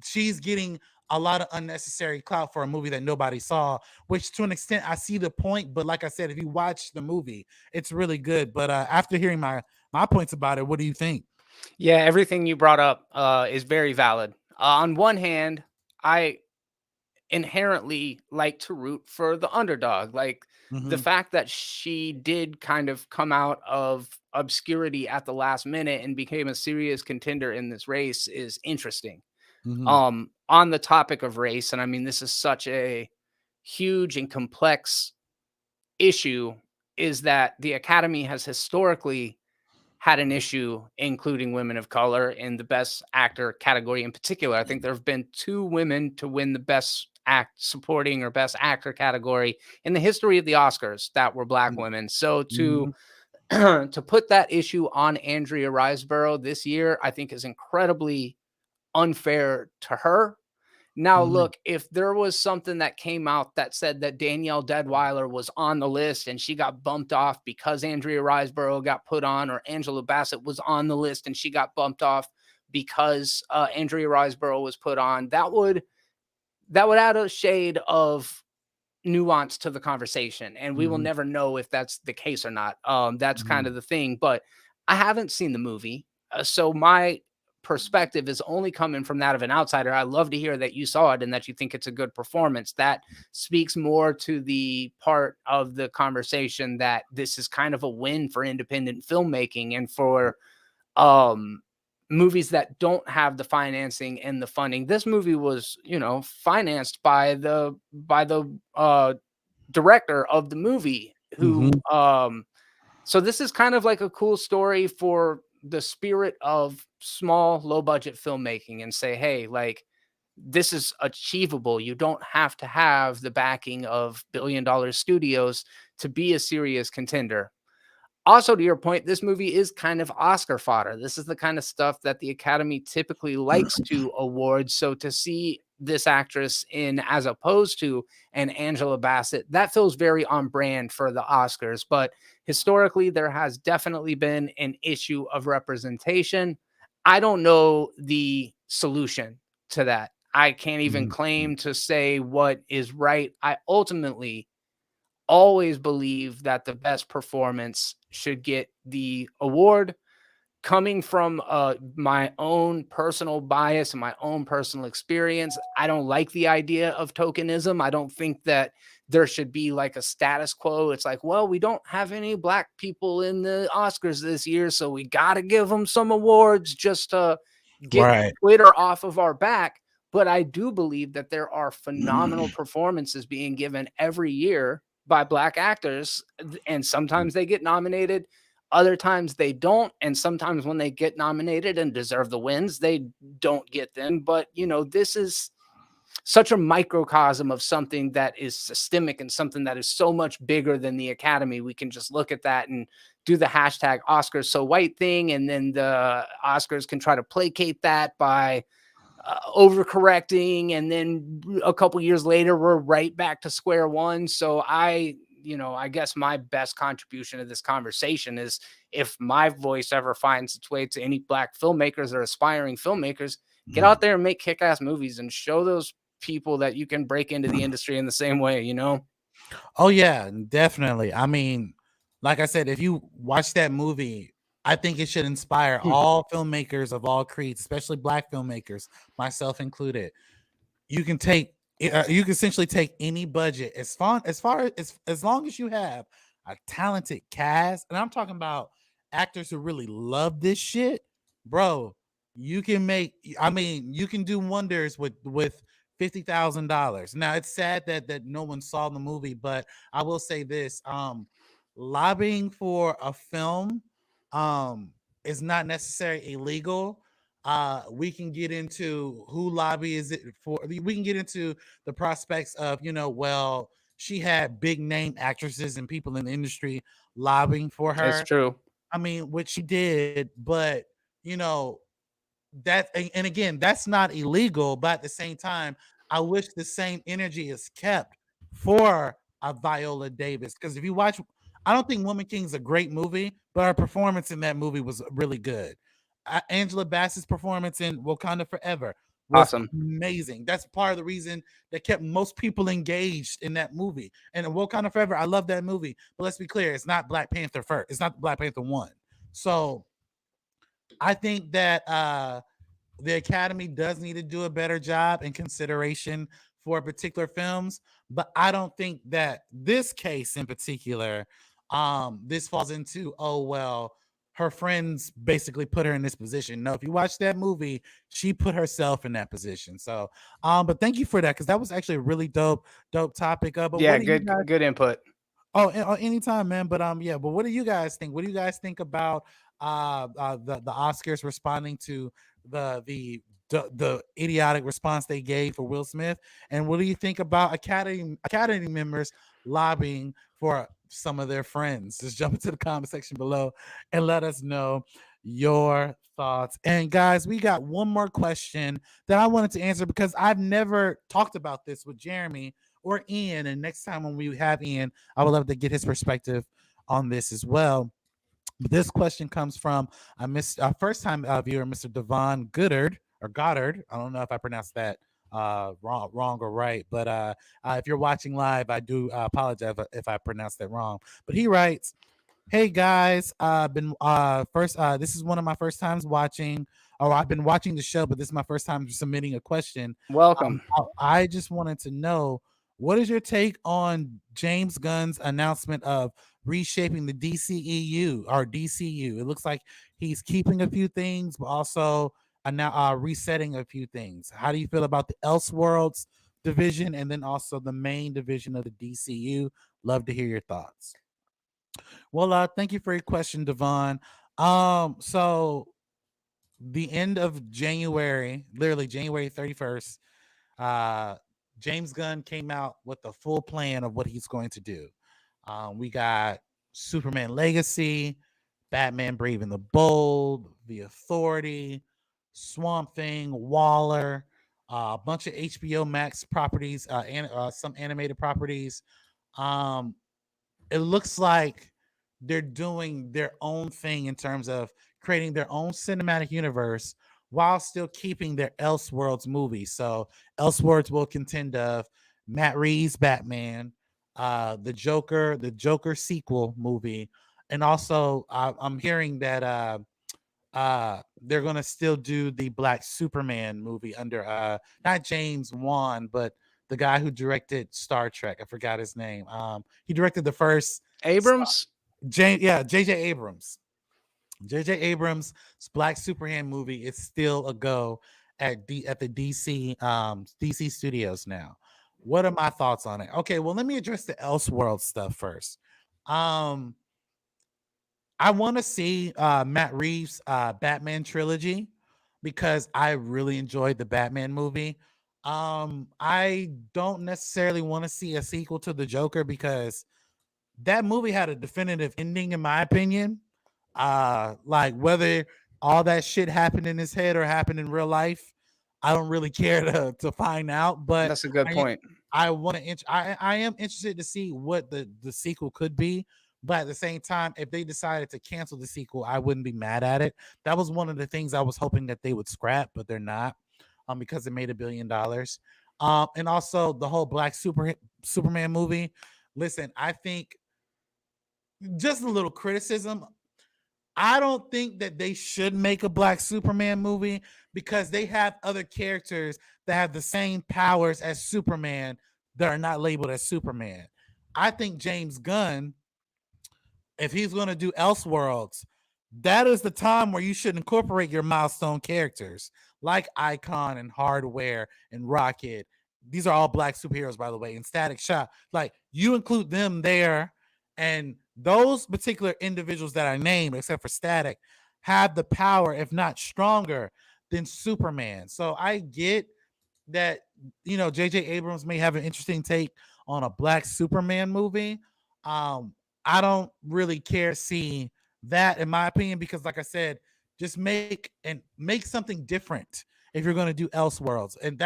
she's getting a lot of unnecessary clout for a movie that nobody saw, which to an extent I see the point, but like I said, if you watch the movie, it's really good. But after hearing my points about it, what do you think? Yeah, everything you brought up is very valid. On one hand, I inherently like to root for the underdog. Like the Mm-hmm. fact that she did kind of come out of obscurity at the last minute and became a serious contender in this race is interesting. Mm-hmm. On the topic of race, and I mean, this is such a huge and complex issue, is that the Academy has historically had an issue including women of color in the best actor category in particular. I think there have been 2 women to win the best act supporting or best actor category in the history of the Oscars that were black women. So Mm-hmm. to put that issue on Andrea Riseborough this year, I think is incredibly unfair to her. Now, Mm-hmm. look, if there was something that came out that said that Danielle Deadweiler was on the list and she got bumped off because Andrea Riseborough got put on, or Angela Bassett was on the list and she got bumped off because Andrea Riseborough was put on, that would add a shade of nuance to the conversation, and we will Mm-hmm. never know if that's the case or not. That's kind Mm-hmm. of the thing. But I haven't seen the movie, so my perspective is only coming from that of an outsider. I love to hear that you saw it and that you think it's a good performance. That speaks more to the part of the conversation that this is kind of a win for independent filmmaking and for um movies that don't have the financing and the funding. This movie was, financed by the director of the movie Mm-hmm. who so this is kind of like a cool story for the spirit of small low budget filmmaking, and say, hey, like, this is achievable. You don't have to have the backing of billion-dollar studios to be a serious contender. Also, to your point, this movie is kind of Oscar fodder. This is the kind of stuff that the Academy typically likes to award. So to see this actress in, as opposed to an Angela Bassett, that feels very on brand for the Oscars. But historically, there has definitely been an issue of representation. I don't know the solution to that. I can't even Mm-hmm. claim to say what is right. I ultimately always believe that the best performance should get the award. Coming from my own personal bias and my own personal experience, I don't like the idea of tokenism. I don't think that there should be like a status quo. It's like, well, we don't have any black people in the Oscars this year, so we got to give them some awards just to get Right. Twitter off of our back. But I do believe that there are phenomenal performances being given every year by black actors, and sometimes they get nominated, other times they don't, and sometimes when they get nominated and deserve the wins, they don't get them. But this is such a microcosm of something that is systemic and something that is so much bigger than the Academy. We can just look at that and do the hashtag Oscars so white thing, and then the Oscars can try to placate that by overcorrecting, and then a couple years later we're right back to square one. So I guess my best contribution to this conversation is, if my voice ever finds its way to any Black filmmakers or aspiring filmmakers, get out there and make kick-ass movies and show those people that you can break into the industry in the same way. Oh yeah, definitely. I mean, like I said, if you watch that movie, I think it should inspire all filmmakers of all creeds, especially Black filmmakers, myself included. You can you can essentially take any budget as long as you have a talented cast, and I'm talking about actors who really love this shit, bro. You can make, I mean, you can do wonders with $50,000. Now it's sad that no one saw the movie, but I will say this: lobbying for a film is not necessarily illegal. We can get into who lobby is it for. We can get into the prospects of, well, she had big name actresses and people in the industry lobbying for It's her. true. I mean, which she did, but you know, and again, that's not illegal, but at the same time, I wish the same energy is kept for a Viola Davis. Because if you watch, I don't think Woman King is a great movie, but her performance in that movie was really good. Angela Bassett's performance in Wakanda Forever was Awesome. amazing. That's part of the reason that kept most people engaged in that movie. And in Wakanda Forever, I love that movie, but let's be clear, it's not Black Panther first. It's not Black Panther 1. So I think that the Academy does need to do a better job in consideration for particular films, but I don't think that this case in particular, this falls into, oh well, her friends basically put her in this position. No, if you watch that movie, she put herself in that position. So, but thank you for that, because that was actually a really dope topic. But Yeah, what do you good guys? good input. Oh, anytime, man. But yeah. But what do you guys think? What do you guys think about the Oscars responding to the idiotic response they gave for Will Smith? And what do you think about Academy members lobbying for some of their friends? Just jump into the comment section below and let us know your thoughts. And guys, we got one more question that I wanted to answer, because I've never talked about this with Jeremy or Ian. And next time when we have Ian, I would love to get his perspective on this as well. But this question comes from a first time viewer, Mr. Devon Goddard. I don't know if I pronounced that wrong or right, but if you're watching live, I do apologize if I pronounced that wrong. But he writes, "Hey guys, been first. This is one of my first times watching. Or I've been watching the show, but this is my first time submitting a question. Welcome. I just wanted to know, what is your take on James Gunn's announcement of reshaping the DCEU or DCU? It looks like he's keeping a few things, but also now resetting a few things. How do you feel about the Elseworlds division and then also the main division of the DCU? Love to hear your thoughts." Well, thank you for your question, Devon. So the end of January, literally January 31st, uh, James Gunn came out with a full plan of what he's going to do. We got Superman Legacy, Batman Brave and the Bold, The Authority, Swamp Thing, Waller, a bunch of HBO Max properties, and some animated properties. Um, it looks like they're doing their own thing in terms of creating their own cinematic universe while still keeping their Elseworlds movies. So Elseworlds will contend of Matt Reeves' Batman, the Joker sequel movie, and also I'm hearing that they're gonna still do the Black Superman movie under not James Wan, but the guy who directed Star Trek. I forgot his name. He directed the first Abrams? JJ Abrams. JJ Abrams' Black Superman movie is still a go at the DC studios now. What are my thoughts on it? Okay, well, let me address the Elseworld stuff first. Um I want to see Matt Reeves' Batman trilogy, because I really enjoyed the Batman movie. I don't necessarily want to see a sequel to the Joker, because that movie had a definitive ending, in my opinion. Like whether all that shit happened in his head or happened in real life, I don't really care to find out, but That's a good I point. I want to. I am interested to see what the sequel could be. But at the same time, if they decided to cancel the sequel, I wouldn't be mad at it. That was one of the things I was hoping that they would scrap, but they're not, because it made $1 billion. And also the whole Superman movie. Listen, I think just a little criticism. I don't think that they should make a Black Superman movie because they have other characters that have the same powers as Superman that are not labeled as Superman. I think James Gunn, if he's going to do Elseworlds, that is the time where you should incorporate your milestone characters like Icon and Hardware and Rocket. These are all Black superheroes, by the way, and Static Shock. Like, you include them there, and those particular individuals that I named, except for Static, have the power, if not stronger, than Superman. So I get that, J.J. Abrams may have an interesting take on a Black Superman movie. Um, I don't really care to see that, in my opinion, because like I said, just make something different if you're going to do Elseworlds. And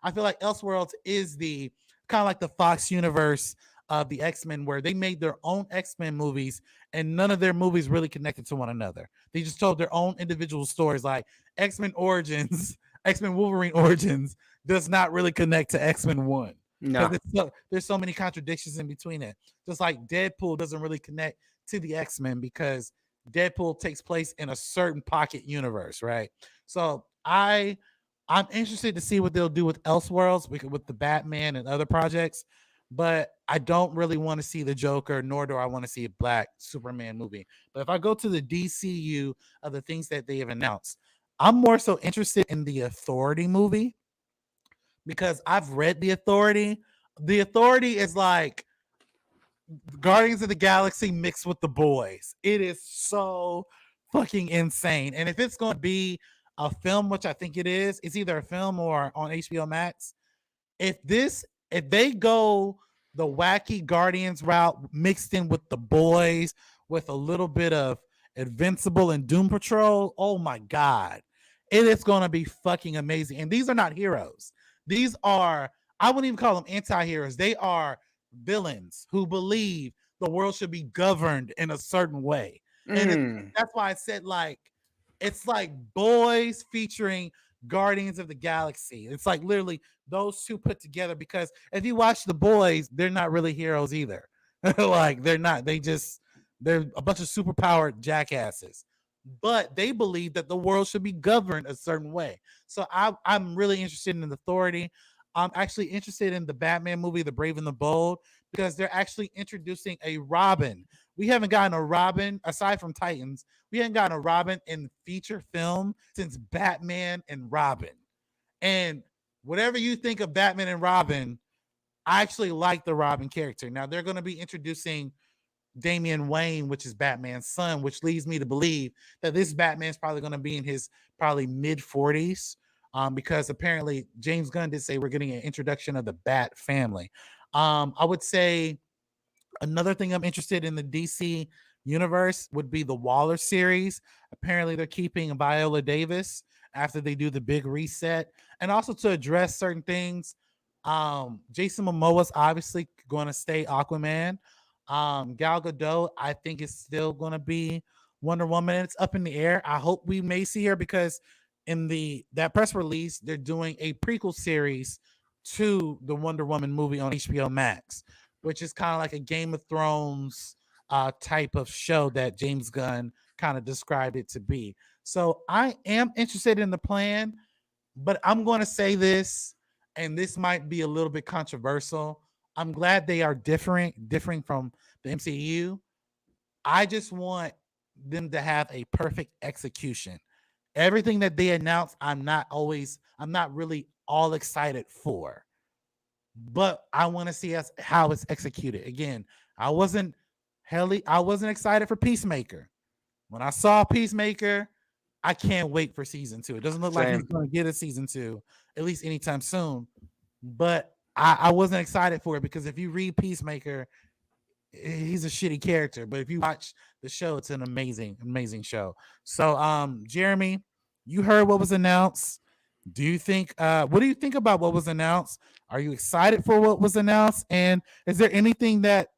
I feel like Elseworlds is the kind of like the Fox universe of the X-Men, where they made their own X-Men movies and none of their movies really connected to one another. They just told their own individual stories, like X-Men Origins, X-Men Wolverine Origins does not really connect to X-Men 1 No. because there's so many contradictions in between it. Just like Deadpool doesn't really connect to the X-Men because Deadpool takes place in a certain pocket universe, right? So I'm interested to see what they'll do with Elseworlds, with the Batman and other projects, but I don't really want to see the Joker, nor do I want to see a Black Superman movie. But if I go to the DCU of the things that they have announced, I'm more so interested in the Authority movie because I've read the Authority. The Authority is like Guardians of the Galaxy mixed with the boys. It is so fucking insane. And if it's going to be a film, which I think it is, it's either a film or on HBO Max. If they go the wacky Guardians route mixed in with the boys with a little bit of Invincible and Doom Patrol, oh my god. It is going to be fucking amazing. And these are not heroes. These are, I wouldn't even call them anti-heroes. They are villains who believe the world should be governed in a certain way. And that's why I said, like, it's like boys featuring Guardians of the Galaxy. It's like literally those two put together, because if you watch the boys, they're not really heroes either. Like, they're not. They're a bunch of superpowered jackasses. But they believe that the world should be governed a certain way. So I'm really interested in the Authority. I'm actually interested in the Batman movie, The Brave and the Bold, because they're actually introducing a Robin. We haven't gotten a Robin, aside from Titans, we haven't gotten a Robin in feature film since Batman and Robin. And whatever you think of Batman and Robin, I actually like the Robin character. Now they're going to be introducing Damian Wayne, which is Batman's son, which leads me to believe that this Batman's probably going to be in his probably mid 40s, because apparently James Gunn did say we're getting an introduction of the Bat family. I would say another thing I'm interested in the DC universe would be the Waller series. Apparently, they're keeping Viola Davis after they do the big reset, and also to address certain things. Jason Momoa's obviously going to stay Aquaman. Gal Gadot, I think, is still going to be Wonder Woman. It's up in the air. I hope we may see her, because in that press release, they're doing a prequel series to the Wonder Woman movie on HBO Max, which is kind of like a Game of Thrones type of show that James Gunn kind of described it to be. So I am interested in the plan, but I'm going to say this, and this might be a little bit controversial. I'm glad they are differing from the MCU. I just want them to have a perfect execution. Everything that they announce, I'm not really all excited for, but I want to see how it's executed. Again, I wasn't excited for Peacemaker. When I saw Peacemaker, I can't wait for season 2. It doesn't look like he's going to get a season 2, at least anytime soon. But I wasn't excited for it, because if you read Peacemaker, he's a shitty character. But if you watch the show, it's an amazing, amazing show. So, Jeremy, you heard what was announced. Do you think what do you think about what was announced? Are you excited for what was announced? And is there anything that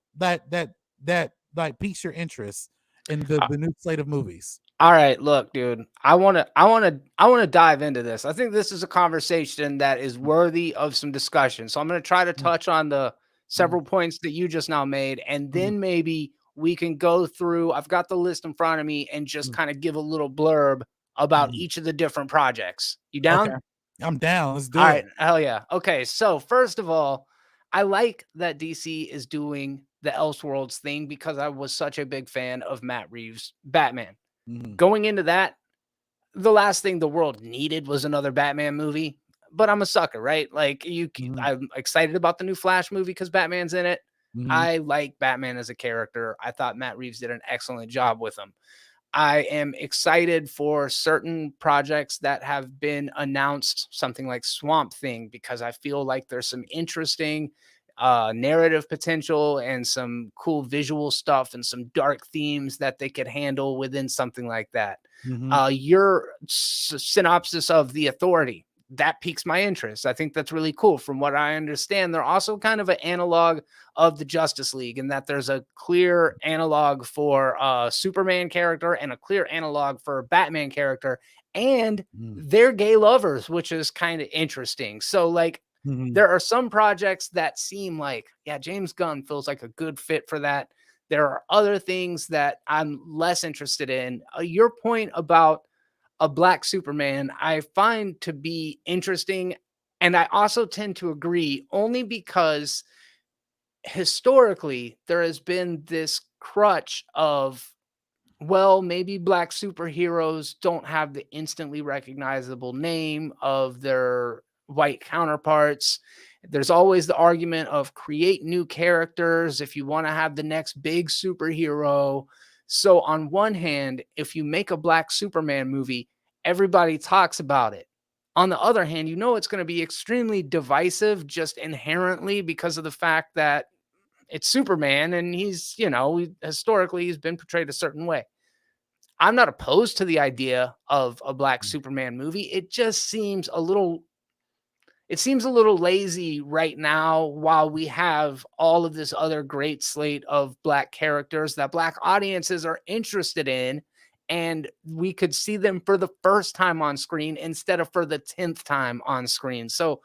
like piques your interest in the new slate of movies? All right, look, dude. I want to dive into this. I think this is a conversation that is worthy of some discussion. So I'm going to try to touch on the Mhm, several points that you just now made, and mhm, then maybe we can go through. I've got the list in front of me and just mhm, kind of give a little blurb about mhm. each of the different projects. You Okay. down? I'm down. Let's All do it. right, hell yeah. Okay, so first of all, I like that DC is doing the Elseworlds thing because I was such a big fan of Matt Reeves' Batman. Mhm, Going into that, the last thing the world needed was another Batman movie, but I'm a sucker, right? Like mhm, I'm excited about the new Flash movie because Batman's in it. mhm, I like Batman as a character. I thought Matt Reeves did an excellent job with him. I am excited for certain projects that have been announced, something like Swamp Thing, because I feel like there's some interesting narrative potential and some cool visual stuff and some dark themes that they could handle within something like that. mhm, Your synopsis of The Authority, that piques my interest. I think that's really cool. From what I understand, they're also kind of an analog of the Justice League, and that there's a clear analog for a Superman character and a clear analog for a Batman character, and mhm, they're gay lovers, which is kind of interesting. So, like, mhm, there are some projects that seem like, yeah, James Gunn feels like a good fit for that. There are other things that I'm less interested in. Your point about a black Superman, I find to be interesting. And I also tend to agree only because historically there has been this crutch of, well, maybe black superheroes don't have the instantly recognizable name of their white counterparts. There's always the argument of create new characters if you want to have the next big superhero. So, on one hand, if you make a black Superman movie, everybody talks about it. On the other hand, you know it's going to be extremely divisive just inherently because of the fact that it's Superman and he's, historically he's been portrayed a certain way. I'm not opposed to the idea of a black Superman movie. It seems a little lazy right now while we have all of this other great slate of black characters that black audiences are interested in, and we could see them for the first time on screen instead of for the 10th time on screen. So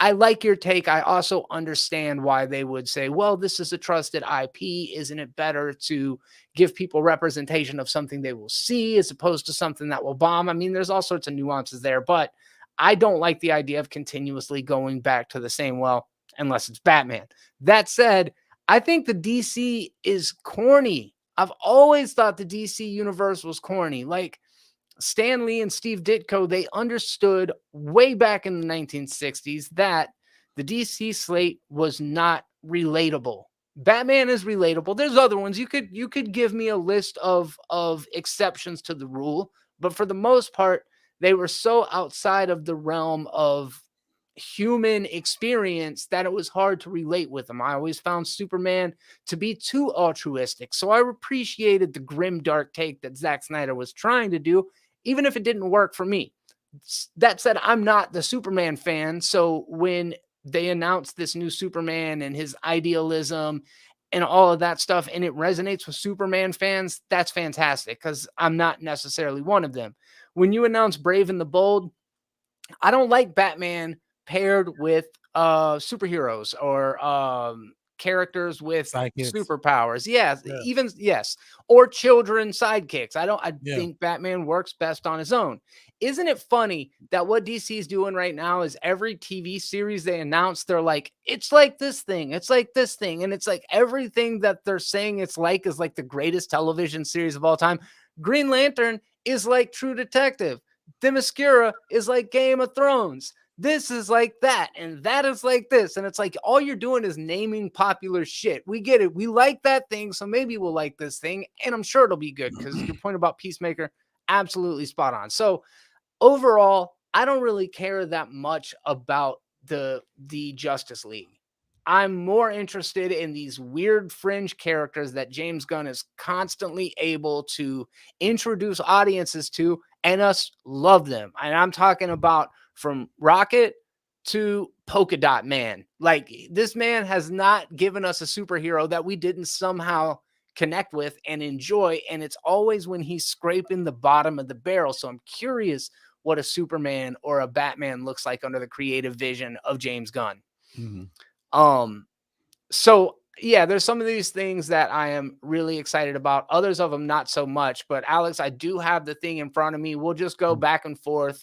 I like your take. I also understand why they would say, well, this is a trusted IP. Isn't it better to give people representation of something they will see as opposed to something that will bomb? I mean, there's all sorts of nuances there, but I don't like the idea of continuously going back to the same well, unless it's Batman. That said, I think the DC is corny. I've always thought the DC universe was corny. Like, Stan Lee and Steve Ditko, they understood way back in the 1960s that the DC slate was not relatable. Batman is relatable. There's other ones. You could give me a list of exceptions to the rule, but for the most part, they were so outside of the realm of human experience that it was hard to relate with them. I always found Superman to be too altruistic. So I appreciated the grim dark take that Zack Snyder was trying to do, even if it didn't work for me. That said, I'm not the Superman fan. So when they announced this new Superman and his idealism and all of that stuff, and it resonates with Superman fans, that's fantastic because I'm not necessarily one of them. When you announce Brave and the Bold, I don't like Batman paired with superheroes or characters with Sidekicks. superpowers. Yes, Yeah. even yes, or children sidekicks. I Yeah. think Batman works best on his own. Isn't it funny that what DC is doing right now is every TV series they announce, they're like, it's like this thing, it's like this thing, and it's like everything that they're saying it's like is like the greatest television series of all time. Green Lantern is like True Detective. Themyscira is like Game of Thrones. This is like that, and that is like this. And it's like all you're doing is naming popular shit. We get it. We like that thing, so maybe we'll like this thing. And I'm sure it'll be good because your point about Peacemaker, absolutely spot on. So overall, I don't really care that much about the Justice League. I'm more interested in these weird fringe characters that James Gunn is constantly able to introduce audiences to and us love them. And I'm talking about from Rocket to Polka Dot Man. Like, this man has not given us a superhero that we didn't somehow connect with and enjoy. And it's always when he's scraping the bottom of the barrel. So I'm curious what a Superman or a Batman looks like under the creative vision of James Gunn. Mhm. Um, so yeah, there's some of these things that I am really excited about. Others of them not so much. But Alex, I do have the thing in front of me. We'll just go back and forth.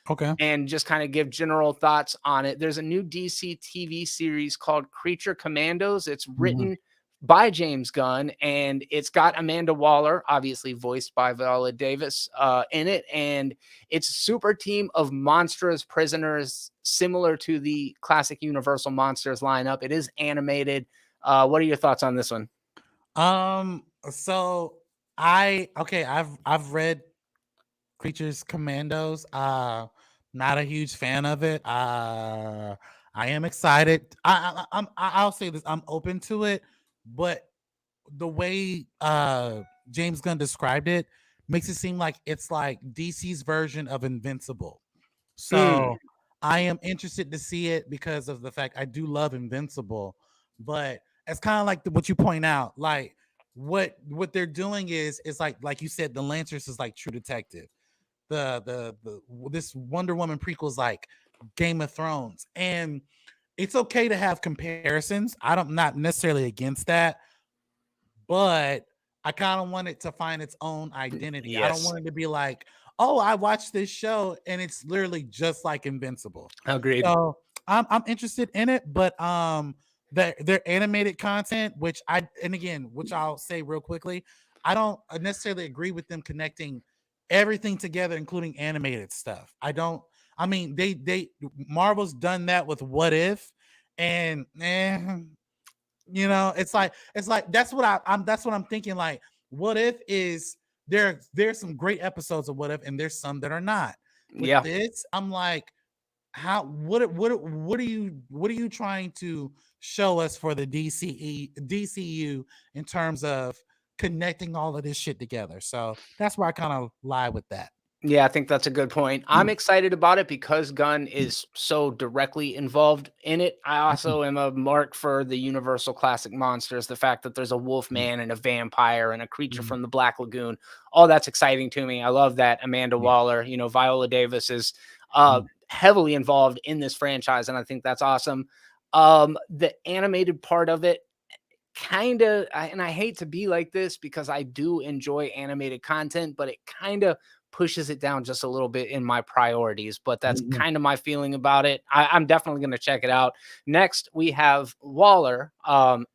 Okay. And just kind of give general thoughts on it. There's a new DC TV series called Creature Commandos. It's Mhm. written by James Gunn, and it's got Amanda Waller, obviously voiced by Viola Davis, in it. And it's a super team of monstrous prisoners, similar to the classic Universal Monsters lineup. It is animated. What are your thoughts on this one? So I've read Creatures Commandos. Not a huge fan of it. I am excited. I'll say this. I'm open to it, but the way James Gunn described it makes it seem like it's like DC's version of Invincible. Mm, So I am interested to see it because of the fact I do love Invincible, but it's kind of like what you point out. Like what they're doing is like you said, the Lancers is like True Detective. The this Wonder Woman prequel is like Game of Thrones, and it's okay to have comparisons. I'm not necessarily against that, but I kind of want it to find its own identity. I don't yes, want it to be like, oh, I watched this show and it's literally just like Invincible. agreed. So I'm interested in it, but their animated content, which I'll say real quickly, I don't necessarily agree with them connecting everything together, including animated stuff. I don't. I mean, they Marvel's done that with What If, and it's like that's what I'm thinking. Like, what if is there's some great episodes of What If, and there's some that are not. With Yeah. this, I'm like, how what are you trying to show us for the DCU in terms of connecting all of this shit together? So that's where I kind of lie with that. Yeah, I think that's a good point. I'm excited about it because Gunn is so directly involved in it. I also am a mark for the Universal Classic Monsters. The fact that there's a wolf man and a vampire and a creature from the Black Lagoon. All that's exciting to me. I love that Amanda Waller, Viola Davis is heavily involved in this franchise, and I think that's awesome. The animated part of it, kind of, and I hate to be like this because I do enjoy animated content, but it kind of pushes it down just a little bit in my priorities. But that's kind of my feeling about it. I'm definitely going to check it out. Next, we have Waller,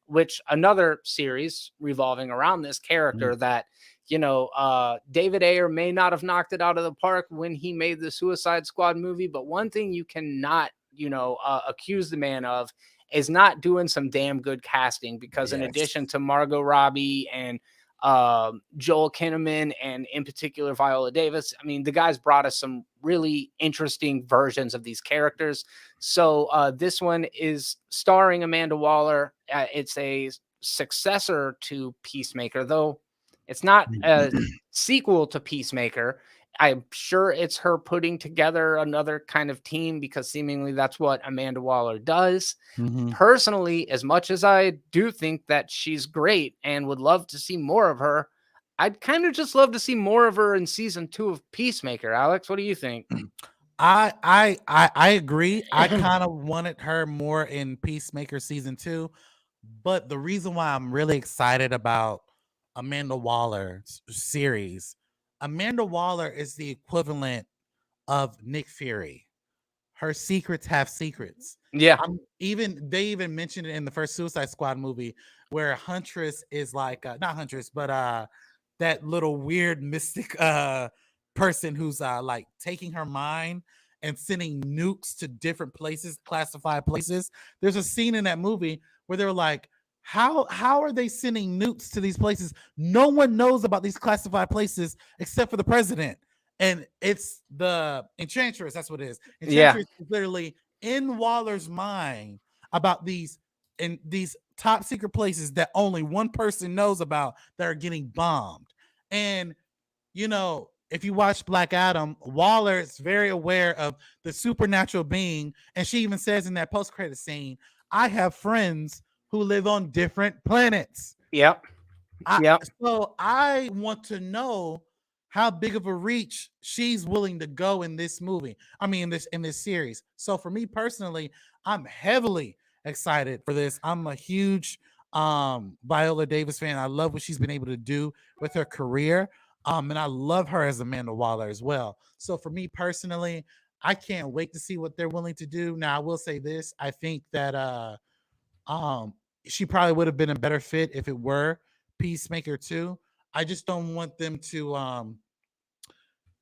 which another series revolving around this character that David Ayer may not have knocked it out of the park when he made the Suicide Squad movie, but one thing you cannot accuse the man of is not doing some damn good casting, because in Yes. addition to Margot Robbie and Joel Kinnaman and in particular Viola Davis, I mean, the guys brought us some really interesting versions of these characters. So this one is starring Amanda Waller. It's a successor to Peacemaker, though it's not a sequel to Peacemaker. I'm sure it's her putting together another kind of team because seemingly that's what Amanda Waller does. Mhm. Personally, as much as I do think that she's great and would love to see more of her, I'd kind of just love to see more of her in season 2 of Peacemaker. Alex, what do you think? I agree. I kind of wanted her more in Peacemaker season 2, but the reason why I'm really excited about Amanda Waller's series, Amanda Waller is the equivalent of Nick Fury. Her secrets have secrets. Yeah. They even mentioned it in the first Suicide Squad movie where Huntress is like not Huntress, but that little weird mystic person who's like taking her mind and sending nukes to different places, classified places. There's a scene in that movie where they're like, how are they sending nukes to these places? No one knows about these classified places except for the president. And it's the Enchantress. That's what it is. Yeah. Enchantress is literally in Waller's mind about these top secret places that only one person knows about that are getting bombed. And if you watch Black Adam, Waller is very aware of the supernatural being, and she even says in that post-credit scene, "I have friends who live on different planets." Yep. I Yep. So I want to know how big of a reach she's willing to go in this movie. I mean, in this series. So for me personally, I'm heavily excited for this. I'm a huge Viola Davis fan. I love what she's been able to do with her career. And I love her as Amanda Waller as well. So for me personally, I can't wait to see what they're willing to do. Now I will say this. I think that um, she probably would have been a better fit if it were Peacemaker 2. I just don't want them to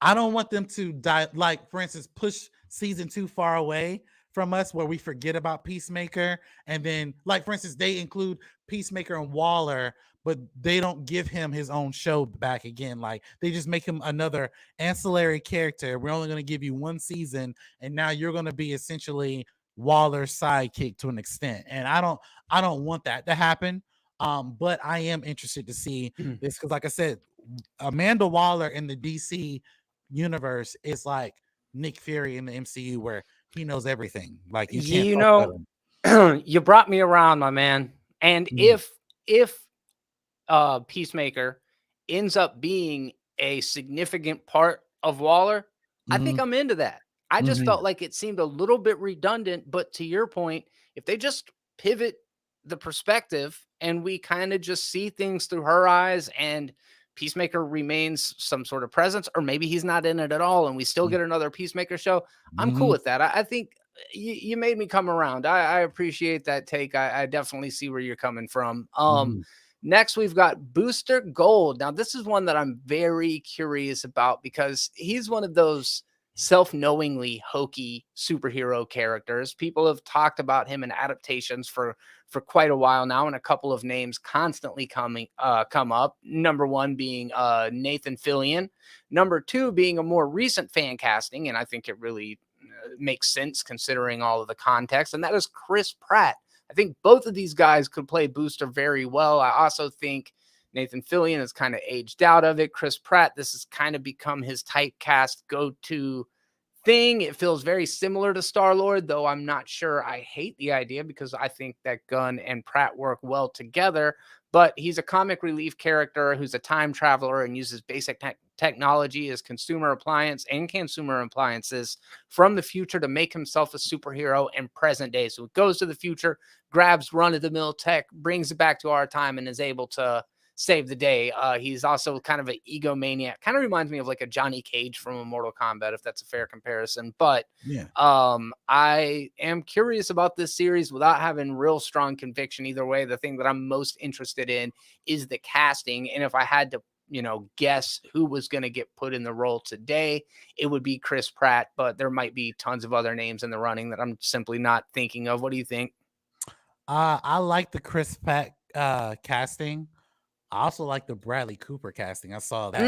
I don't want them to die, like for instance, push season 2 far away from us where we forget about Peacemaker. And then, like for instance, they include Peacemaker and Waller, but they don't give him his own show back again. Like they just make him another ancillary character. We're only going to give you one season, and now you're going to be essentially Waller's sidekick to an extent. And I don't want that to happen. But I am interested to see this because, like I said, Amanda Waller in the DC universe is like Nick Fury in the MCU, where he knows everything. Like you can't You fuck with know, him. you brought me around, my man. And Mhm. if Peacemaker ends up being a significant part of Waller, I think Mhm. I'm into that. I just Mhm. felt like it seemed a little bit redundant, but to your point, if they just pivot the perspective and we kind of just see things through her eyes and Peacemaker remains some sort of presence, or maybe he's not in it at all and we still get another Peacemaker show, I'm cool Mhm. with that. I think you made me come around. I appreciate that take. I definitely see where you're coming from. Mhm. Next, we've got Booster Gold. Now, this is one that I'm very curious about because he's one of those self-knowingly hokey superhero characters. People have talked about him in adaptations for quite a while now, and a couple of names constantly come up. Number one being Nathan Fillion. Number two being a more recent fan casting, and I think it really makes sense considering all of the context, and that is Chris Pratt. I think both of these guys could play Booster very well. I also think Nathan Fillion has kind of aged out of it. Chris Pratt, this has kind of become his typecast go-to thing. It feels very similar to Star-Lord, though I'm not sure I hate the idea because I think that Gunn and Pratt work well together. But he's a comic relief character who's a time traveler and uses basic technology as consumer appliances from the future to make himself a superhero in present day. So it goes to the future, grabs run-of-the-mill tech, brings it back to our time, and is able to save the day. He's also kind of an egomaniac. Kind of reminds me of like a Johnny Cage from a Mortal Kombat, if that's a fair comparison. But Yeah. I am curious about this series without having real strong conviction either way. The thing that I'm most interested in is the casting. And if I had to, guess who was going to get put in the role today, it would be Chris Pratt, but there might be tons of other names in the running that I'm simply not thinking of. What do you think? I like the Chris Pratt casting. I also like the Bradley Cooper casting. I saw that.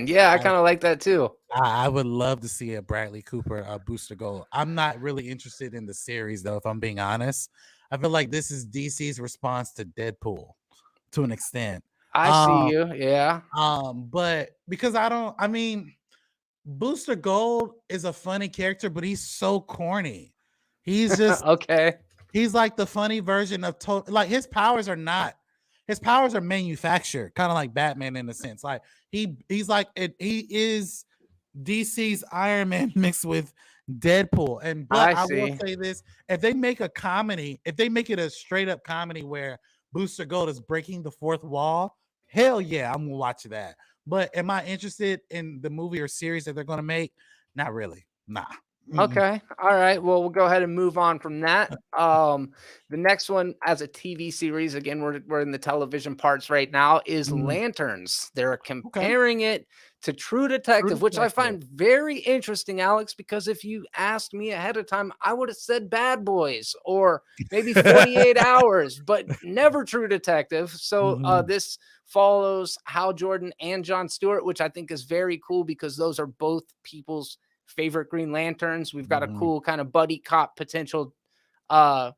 Yeah, I I kind of like that too. I would love to see a Bradley Cooper Booster Gold. I'm not really interested in the series though, if I'm being honest. I feel like this is DC's response to Deadpool to an extent. I see Um, you. Yeah. but because I mean, Booster Gold is a funny character, but he's so corny. He's just Okay. He's like the funny version of like his powers are manufactured, kind of like Batman in a sense. Like he's like he is DC's Iron Man mixed with Deadpool. And but I I will see. say this, if they make a comedy, if they make it a straight up comedy where Booster Gold is breaking the fourth wall, hell yeah, I'm gonna watch that. But am I interested in the movie or series that they're gonna make? Not really. Nah. Mm-mm. Okay. All right. Well, we'll go ahead and move on from that. The next one as a TV series, again, we're in the television parts right now, is Mm. Lanterns. They're Okay. comparing it to True True Detective, which I Detective. find very interesting, Alex, because if you asked me ahead of time, I would have said Bad Boys or maybe 48 Hours, but never True Detective. So Mhm. this follows Hal Jordan and Jon Stewart, which I think is very cool because those are both people's favorite Green Lanterns. We've got a Mhm. cool kind of buddy cop potential uh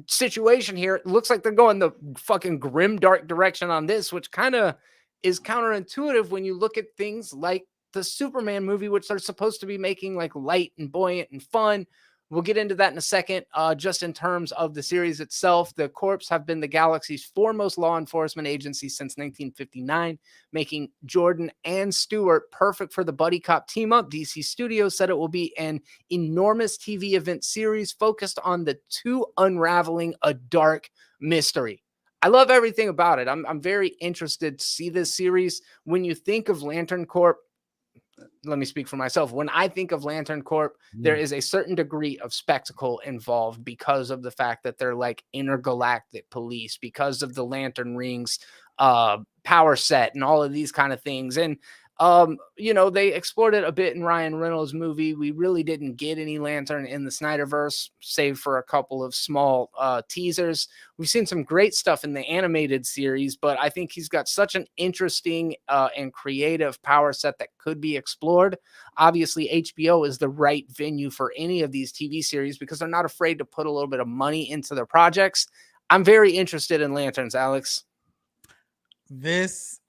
situation here. It looks like they're going the fucking grim dark direction on this, which kind of is counterintuitive when you look at things like the Superman movie, which they're supposed to be making like light and buoyant and fun. We'll get into that in a second. Just in terms of the series itself, the Corps have been the galaxy's foremost law enforcement agency since 1959, making Jordan and Stewart perfect for the buddy cop team up. DC Studios said it will be an enormous TV event series focused on the two unraveling a dark mystery. I love everything about it. I'm very interested to see this series. When you think of Lantern Corp, let me speak for myself. When I think of Lantern Corp, there is a certain degree of spectacle involved because of the fact that they're like intergalactic police, because of the Lantern Rings power set and all of these kind of things. And you know, they explored it a bit in Ryan Reynolds' movie. We really didn't get any Lantern in the Snyderverse, save for a couple of small teasers. We've seen some great stuff in the animated series, but I think he's got such an interesting and creative power set that could be explored. Obviously, HBO is the right venue for any of these TV series because they're not afraid to put a little bit of money into their projects. I'm very interested in Lanterns, Alex.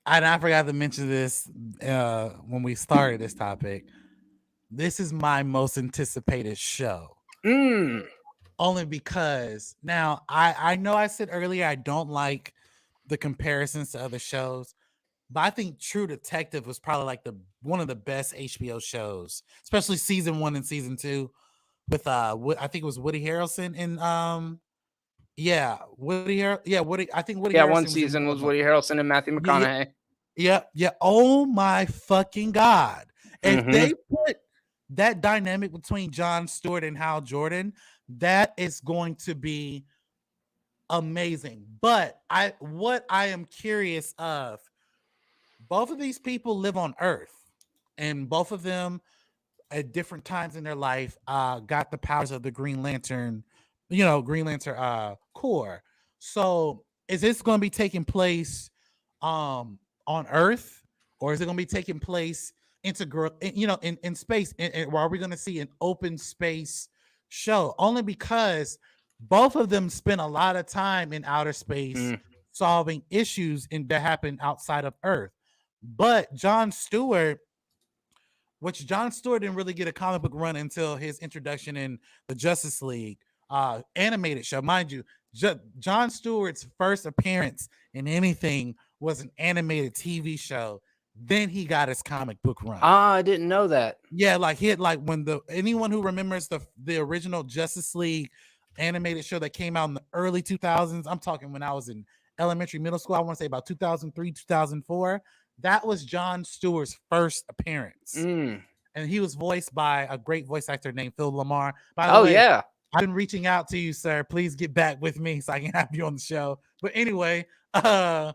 And I forgot to mention this when we started this topic. This is my most anticipated show. Only because now I know I said earlier I don't like the comparisons to other shows, but I think True Detective was probably like one of the best HBO shows, especially season 1 and season 2 with I think it was Woody Harrelson and Woody I think Woody Harrelson one was season was Woody Harrelson and Matthew McConaughey. Yeah. Oh my fucking God. If they put that dynamic between Jon Stewart and Hal Jordan, that is going to be amazing. But what I am curious of, both of these people live on Earth, and both of them at different times in their life got the powers of the Green Lantern, Corps. So is this going to be taking place on Earth, or is it going to be taking place in space? And are we going to see an open space show? Only because both of them spend a lot of time in outer space solving issues that happen outside of Earth. But Jon Stewart didn't really get a comic book run until his introduction in the Justice League animated show. Mind you, Jon Stewart's first appearance in anything was an animated TV show. Then he got his comic book run. I didn't know that. Yeah, when anyone who remembers the original Justice League animated show that came out in the early 2000s, I'm talking when I was in elementary, middle school, I want to say about 2003, 2004. That was Jon Stewart's first appearance. And he was voiced by a great voice actor named Phil Lamar. By the way, yeah. I've been reaching out to you, sir. Please get back with me so I can have you on the show. But anyway, because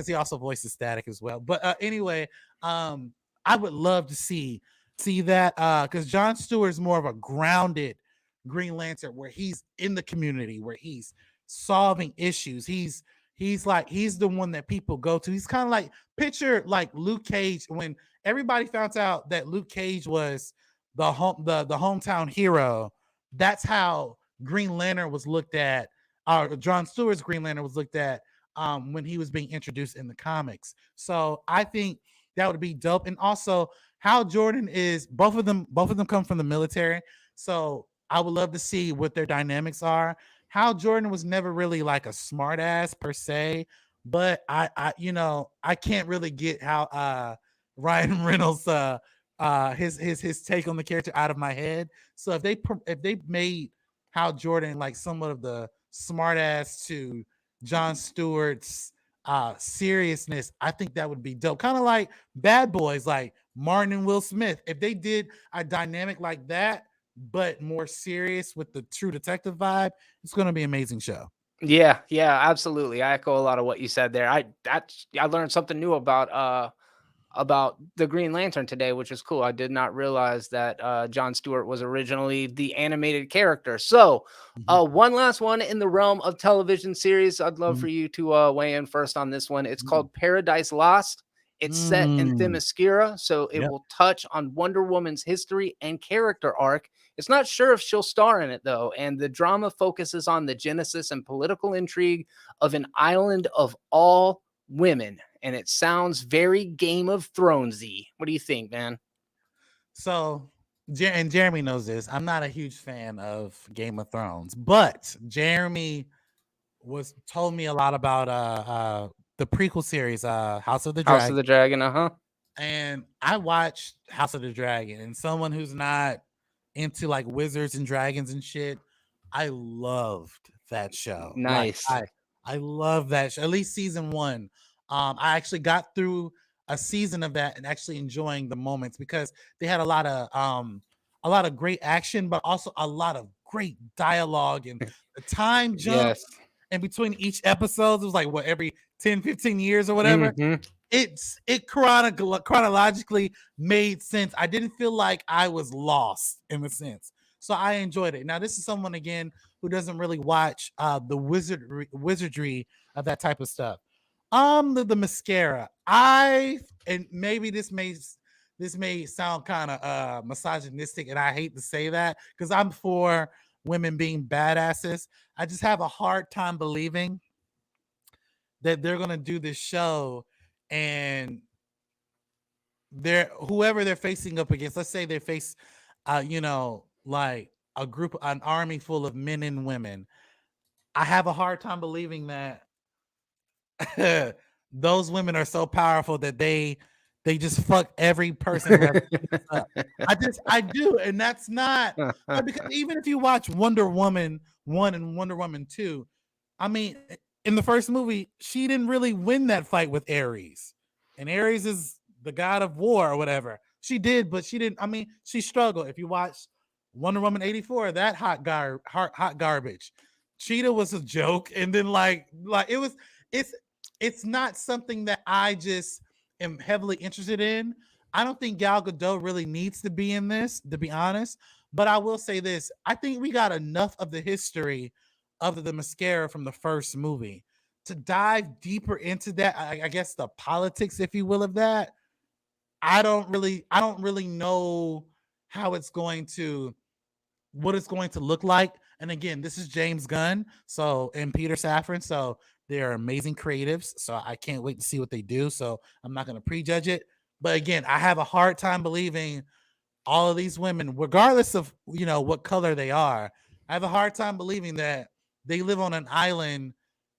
he also voices Static as well. But anyway, I would love to see that because Jon Stewart is more of a grounded Green Lantern, where he's in the community, where he's solving issues. He's the one that people go to. He's kind of like, picture like Luke Cage when everybody found out that Luke Cage was the hometown hero. That's how Green Lantern was looked at, or Jon Stewart's Green Lantern was looked at when he was being introduced in the comics. So I think that would be dope. And also, Hal Jordan is both of them come from the military. So I would love to see what their dynamics are. Hal Jordan was never really like a smart ass per se, but I can't really get how Ryan Reynolds his take on the character out of my head. So if they made Hal Jordan like somewhat of the smart ass to Jon Stewart's seriousness, I think that would be dope. Kind of like Bad Boys, like Martin and Will Smith. If they did a dynamic like that, but more serious with the True Detective vibe, it's going to be an amazing show. Yeah, absolutely. I echo a lot of what you said there. I learned something new about the Green Lantern today, which is cool. I did not realize that Jon Stewart was originally the animated character. So one last one in the realm of television series. I'd love for you to weigh in first on this one. It's called Paradise Lost. It's set in Themyscira, so it will touch on Wonder Woman's history and character arc. It's not sure if she'll star in it, though, and the drama focuses on the genesis and political intrigue of an island of all women. and it sounds very Game of Thronesy. What do you think, man? So, and Jeremy knows this. I'm not a huge fan of Game of Thrones, but Jeremy told me a lot about the prequel series, House of the House of Dragon. the Dragon, And I watched House of the Dragon, and someone who's not into like wizards and dragons and shit, I loved that show. Nice. I love that show. At least season 1. I actually got through a season of that and actually enjoying the moments because they had a lot of great action, but also a lot of great dialogue and the time jump Yes. in between each episode. It was like what, every 10, 15 years or whatever. It chronologically made sense. I didn't feel like I was lost in a sense. So I enjoyed it. Now, this is someone again who doesn't really watch the wizardry of that type of stuff. The mascara. And maybe this may sound kind of misogynistic, and I hate to say that because I'm for women being badasses. I just have a hard time believing that they're gonna do this show and whoever they're facing up against, let's say they face like an army full of men and women. I have a hard time believing that those women are so powerful that they just fuck every person up. I do, and that's not because even if you watch Wonder Woman 1 and Wonder Woman 2, I mean, in the first movie, she didn't really win that fight with Ares. And Ares is the god of war or whatever. She did, but she didn't. I mean, she struggled. If you watch Wonder Woman 84, that hot garbage. Cheetah was a joke. And then like it's not something that I just am heavily interested in. I don't think Gal Gadot really needs to be in this, to be honest. But I will say this. I think we got enough of the history of the mascara from the first movie to dive deeper into that. I guess the politics, if you will, of that. I don't really know what it's going to look like. And again, this is James Gunn, and Peter Safran, so they're amazing creatives. So I can't wait to see what they do. So I'm not going to prejudge it. But again, I have a hard time believing all of these women, regardless of what color they are. I have a hard time believing that they live on an island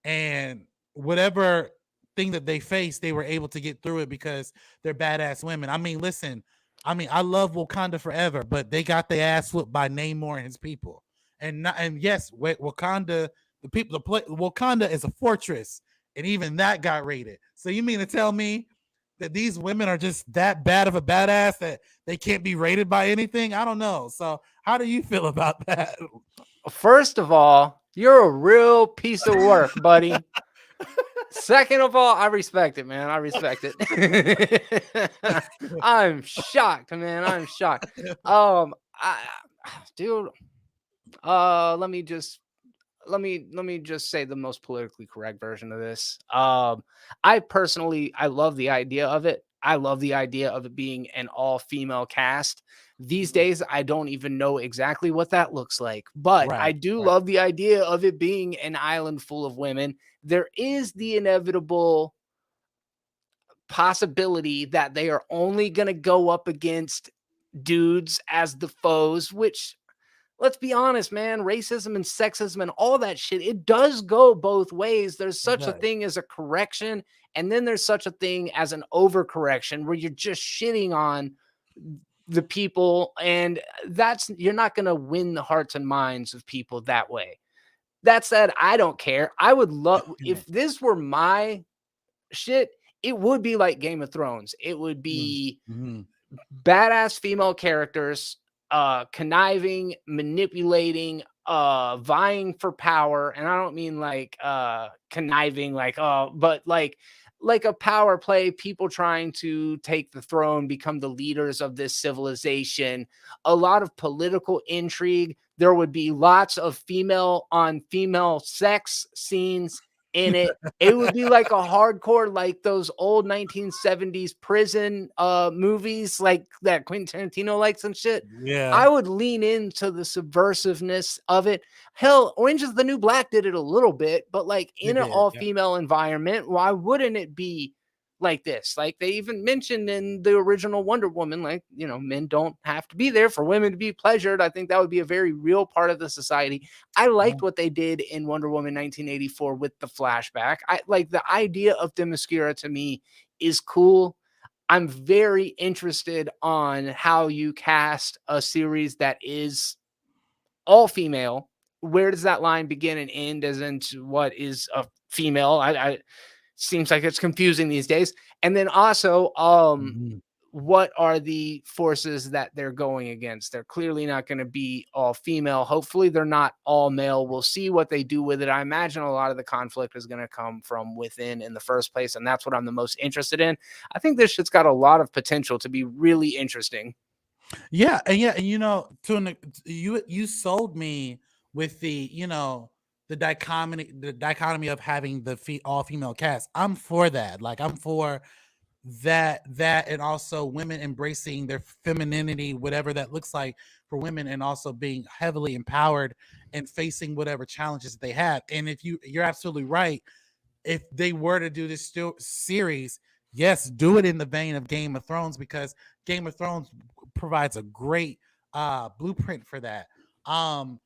and whatever thing that they face, they were able to get through it because they're badass women. I mean, listen, I love Wakanda forever, but they got their ass whooped by Namor and his people. And yes, Wakanda, Wakanda is a fortress, and even that got raided. So you mean to tell me that these women are just that bad of a badass that they can't be rated by anything? I don't know. So how do you feel about that? First of all, you're a real piece of work, buddy. Second of all, I respect it, man. I respect it. I'm shocked, man. I'm shocked. Dude, let me just say the most politically correct version of this. I love the idea of it. I love the idea of it being an all-female cast. These days, I don't even know exactly what that looks like, but I do love the idea of it being an island full of women. There is the inevitable possibility that they are only going to go up against dudes as the foes, which, let's be honest, man, racism and sexism and all that shit, it does go both ways. There's such a thing as a correction, and then there's such a thing as an overcorrection where you're just shitting on the people, and you're not going to win the hearts and minds of people that way. That said, I don't care. I would love, if this were my shit, it would be like Game of Thrones. It would be badass female characters, conniving, manipulating, vying for power. And I don't mean like conniving, but like a power play, people trying to take the throne, become the leaders of this civilization, a lot of political intrigue. There would be lots of female on female sex scenes in it. It would be like a hardcore, like those old 1970s prison movies like that Quentin Tarantino likes and shit. Yeah. I would lean into the subversiveness of it. Hell, Orange is the New Black did it a little bit, but like in an all-female environment, why wouldn't it be like this. Like they even mentioned in the original Wonder Woman, like, you know, men don't have to be there for women to be pleasured. I think that would be a very real part of the society. I Yeah. liked what they did in Wonder Woman 1984 with the flashback. I like the idea of Themyscira to me is cool. I'm very interested on how you cast a series that is all female. Where does that line begin and end as into what is a female? I seems like it's confusing these days. And then also, Mhm. what are the forces that they're going against? They're clearly not going to be all female. Hopefully, they're not all male. We'll see what they do with it. I imagine a lot of the conflict is going to come from within in the first place, and that's what I'm the most interested in. I think this shit's got a lot of potential to be really interesting. Yeah, and you know, you sold me with the, you know, the dichotomy of having the all female cast. I'm for that. Like I'm for that and also women embracing their femininity, whatever that looks like for women, and also being heavily empowered and facing whatever challenges they have. And if you're absolutely right, if they were to do this series, yes, do it in the vein of Game of Thrones, because Game of Thrones provides a great blueprint for that. Um,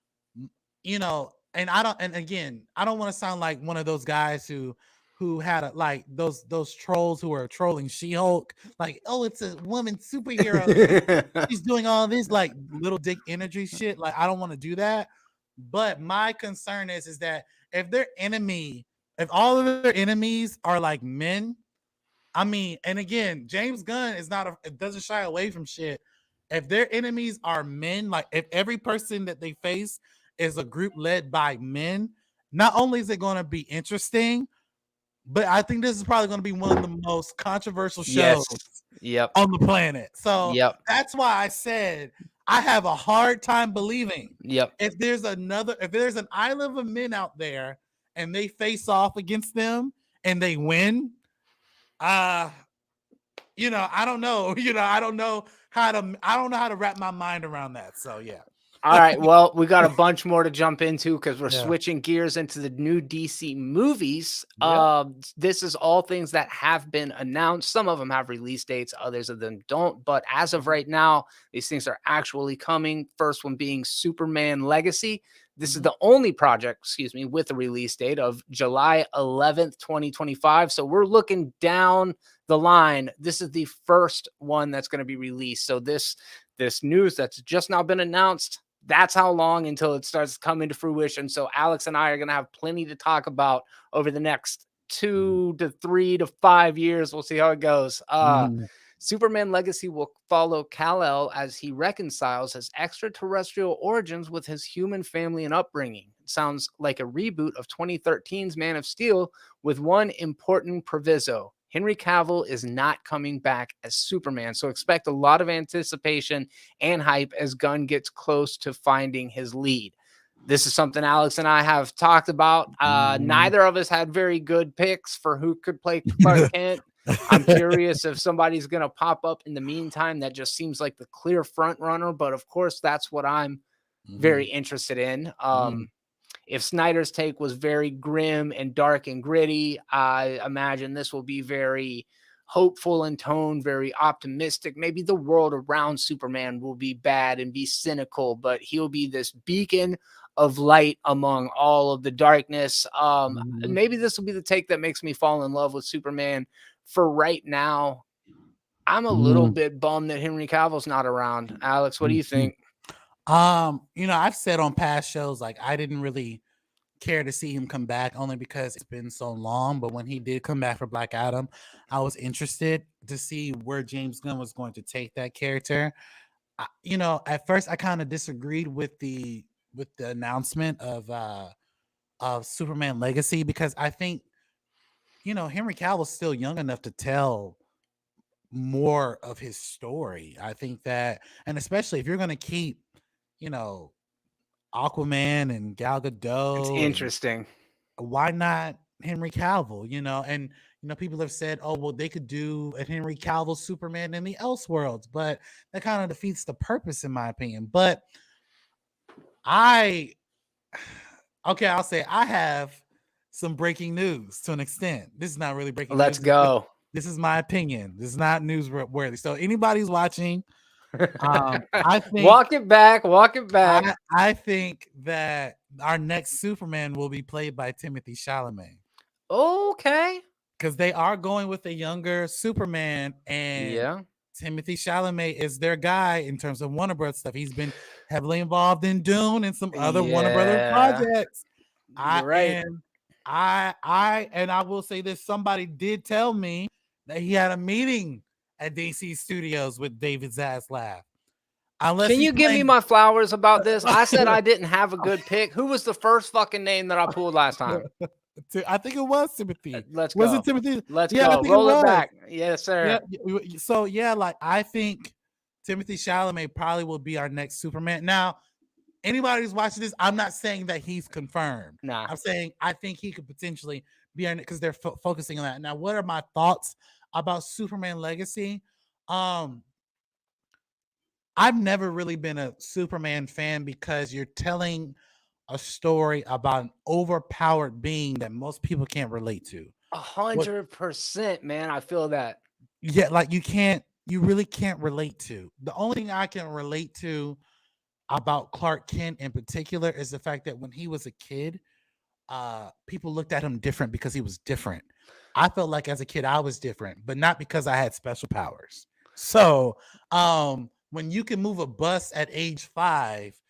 you know, and again, I don't want to sound like one of those guys who had like those trolls who are trolling She-Hulk, like, oh, it's a woman superhero. She's doing all this like little dick energy shit. Like, I don't want to do that. But my concern is that if their enemy, if all of their enemies are like men, I mean, and again, James Gunn is not it doesn't shy away from shit. If their enemies are men, like if every person that they face is a group led by men, not only is it going to be interesting, but I think this is probably going to be one of the most controversial shows Yes. Yep. on the planet. So Yep. that's why I said I have a hard time believing Yep. if there's an island of men out there and they face off against them and they win, uh you know, I don't know. You know, I don't know how to wrap my mind around that. So yeah. All right. Well, we got a bunch more to jump into because we're Yeah. switching gears into the new DC movies. Yep. This is all things that have been announced. Some of them have release dates, others of them don't. But as of right now, these things are actually coming. First one being Superman Legacy. This is Mhm. the only project, excuse me, with a release date of July 11th, 2025. So we're looking down the line. This is the first one that's going to be released. So this news that's just now been announced, that's how long until it starts coming to fruition. So Alex and I are going to have plenty to talk about over the next 2 to 3 to 5 years. We'll see how it goes. Mhm. Superman Legacy will follow Kal-El as he reconciles his extraterrestrial origins with his human family and upbringing. It sounds like a reboot of 2013's Man of Steel with one important proviso. Henry Cavill is not coming back as Superman, so expect a lot of anticipation and hype as Gunn gets close to finding his lead. This is something Alex and I have talked about. Mhm. Neither of us had very good picks for who could play Clark Kent. I'm curious if somebody's going to pop up in the meantime that just seems like the clear front runner, but of course, that's what I'm very Mhm. interested in. Mhm. If Snyder's take was very grim and dark and gritty, I imagine this will be very hopeful in tone, very optimistic. Maybe the world around Superman will be bad and be cynical, but he'll be this beacon of light among all of the darkness. Mhm. Maybe this will be the take that makes me fall in love with Superman. For right now, I'm a little Mhm. bit bummed that Henry Cavill's not around. Alex, what do you Mhm. think? You know, I've said on past shows like I didn't really care to see him come back only because it's been so long. But when he did come back for Black Adam, I was interested to see where James Gunn was going to take that character. You know, at first I kind of disagreed with the announcement of Superman Legacy, because I think, you know, Henry Cavill's still young enough to tell more of his story. I think that, and especially if you're going to keep, you know, Aquaman and Gal It's Gadot, and interesting. why not Henry Cavill? You know, and you know, people have said, oh, well, they could do a Henry Cavill Superman in the Elseworlds, but that kind of defeats the purpose, in my opinion. But I, okay, I'll say I have some breaking news to an extent. This is not really breaking Let's news. It's just, go. This is my opinion. This is not newsworthy. So anybody's watching, I think Walk it back. Walk it back. I think that our next Superman will be played by Timothy Chalamet. Okay. Because they are going with a younger Superman, and Yeah. Timothy Chalamet is their guy in terms of Warner Brothers stuff. He's been heavily involved in Dune and some other Warner Brothers projects. You're right. I will say this: somebody did tell me that he had a meeting at DC Studios with David Zaslav. Can you give me my flowers about this? I said I didn't have a good pick. Who was the first fucking name that I pulled last time? I think it was Timothy. Let's go. Was it Timothy? Let's go. Roll it back. Yes, sir. Yeah. So yeah, like I think Timothy Chalamet probably will be our next Superman. Now, anybody who's watching this, I'm not saying that he's confirmed. Nah. I'm saying I think he could potentially be our, because they're focusing on that. Now, what are my thoughts about Superman Legacy? I've never really been a Superman fan because you're telling a story about an overpowered being that most people can't relate to. 100%, man. I feel that. Yeah, like you really can't relate to. The only thing I can relate to about Clark Kent in particular is the fact that when he was a kid, people looked at him different because he was different. I felt like as a kid I was different, but not because I had special powers. So, when you can move a bus at age 5,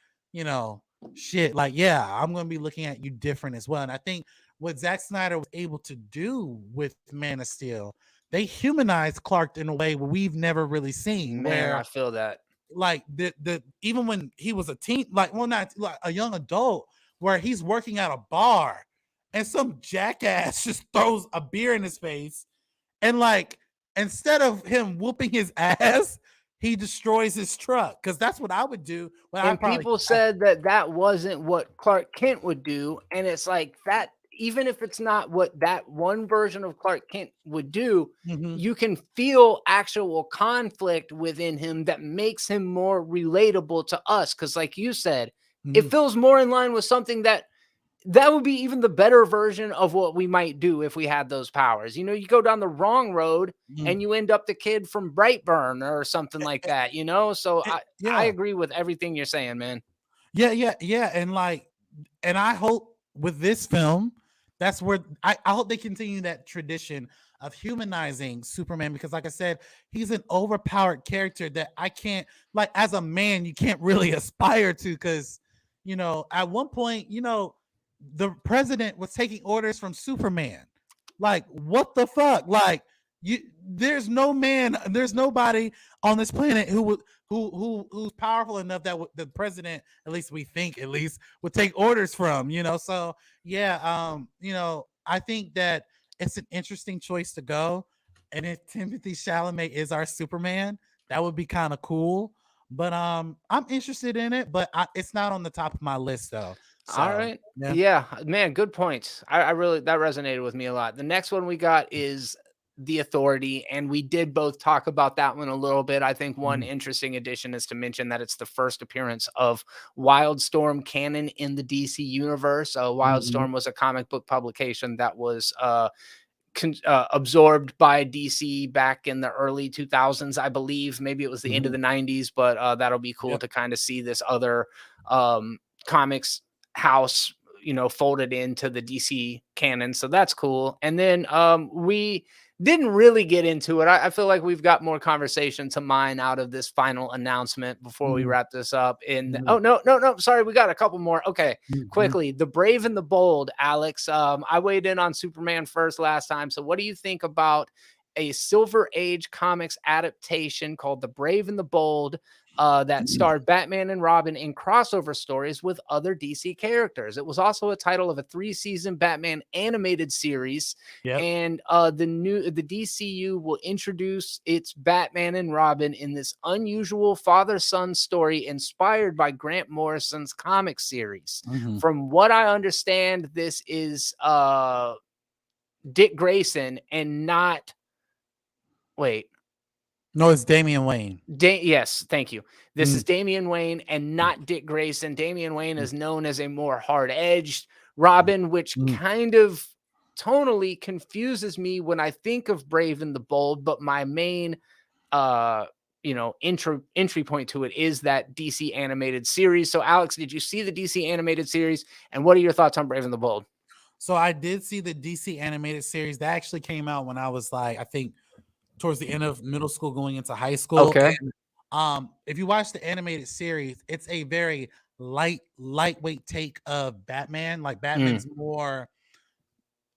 shit, like, yeah, I'm going to be looking at you different as well. And I think what Zack Snyder was able to do with Man of Steel, they humanized Clark in a way we've never really seen. Man, I feel that. Like the even when he was a teen, like, well, not like a young adult, where he's working at a bar and some jackass just throws a beer in his face, and like instead of him whooping his ass, he destroys his truck, because that's what I would do. And people said that wasn't what Clark Kent would do. And it's like that, even if it's not what that one version of Clark Kent would do, you can feel actual conflict within him that makes him more relatable to us. Because like you said, it feels more in line with something that would be even the better version of what we might do if we had those powers. You go down the wrong road and you end up the kid from Brightburn or something like that, So I agree with everything you're saying, man. Yeah. And I hope with this film, that's where I hope they continue that tradition of humanizing Superman, because like I said, he's an overpowered character that I can't, like, as a man, you can't really aspire to, because, at one point, the president was taking orders from Superman. Like, what the fuck? Like, there's nobody on this planet who's powerful enough that the president, at least we think, would take orders from. So yeah, I think that it's an interesting choice to go. And if Timothy Chalamet is our Superman, that would be kind of cool. But I'm interested in it, but it's not on the top of my list though. So, all right. Yeah, man, good points. I really, that resonated with me a lot. The next one we got is The Authority, and we did both talk about that one a little bit. I think one interesting addition is to mention that it's the first appearance of Wildstorm canon in the DC universe. Wildstorm was a comic book publication that was absorbed by DC back in the early 2000s, I believe. Maybe it was the end of the 90s, but that'll be cool to kind of see this other comics house, folded into the DC canon. So that's cool. And then we didn't really get into it. I feel like we've got more conversation to mine out of this final announcement before we wrap this up. And oh, no, sorry, we got a couple more. Okay, quickly. The Brave and the Bold, Alex. I weighed in on Superman first last time. So what do you think about a Silver Age comics adaptation called The Brave and the Bold, that starred Batman and Robin in crossover stories with other DC characters? It was also a title of a 3-season Batman animated series. And the DCU will introduce its Batman and Robin in this unusual father-son story inspired by Grant Morrison's comic series. From what I understand, this is Dick Grayson and not... Wait. No, it's Damian Wayne. Yes, thank you. This is Damian Wayne and not Dick Grayson. Damian Wayne is known as a more hard-edged Robin, which kind of tonally confuses me when I think of Brave and the Bold, but my main entry point to it is that DC animated series. So Alex, did you see the DC animated series, and what are your thoughts on Brave and the Bold? So I did see the DC animated series that actually came out when I was like, I think towards the end of middle school going into high school. Okay. And if you watch the animated series, it's a very lightweight take of Batman. Like Batman's more,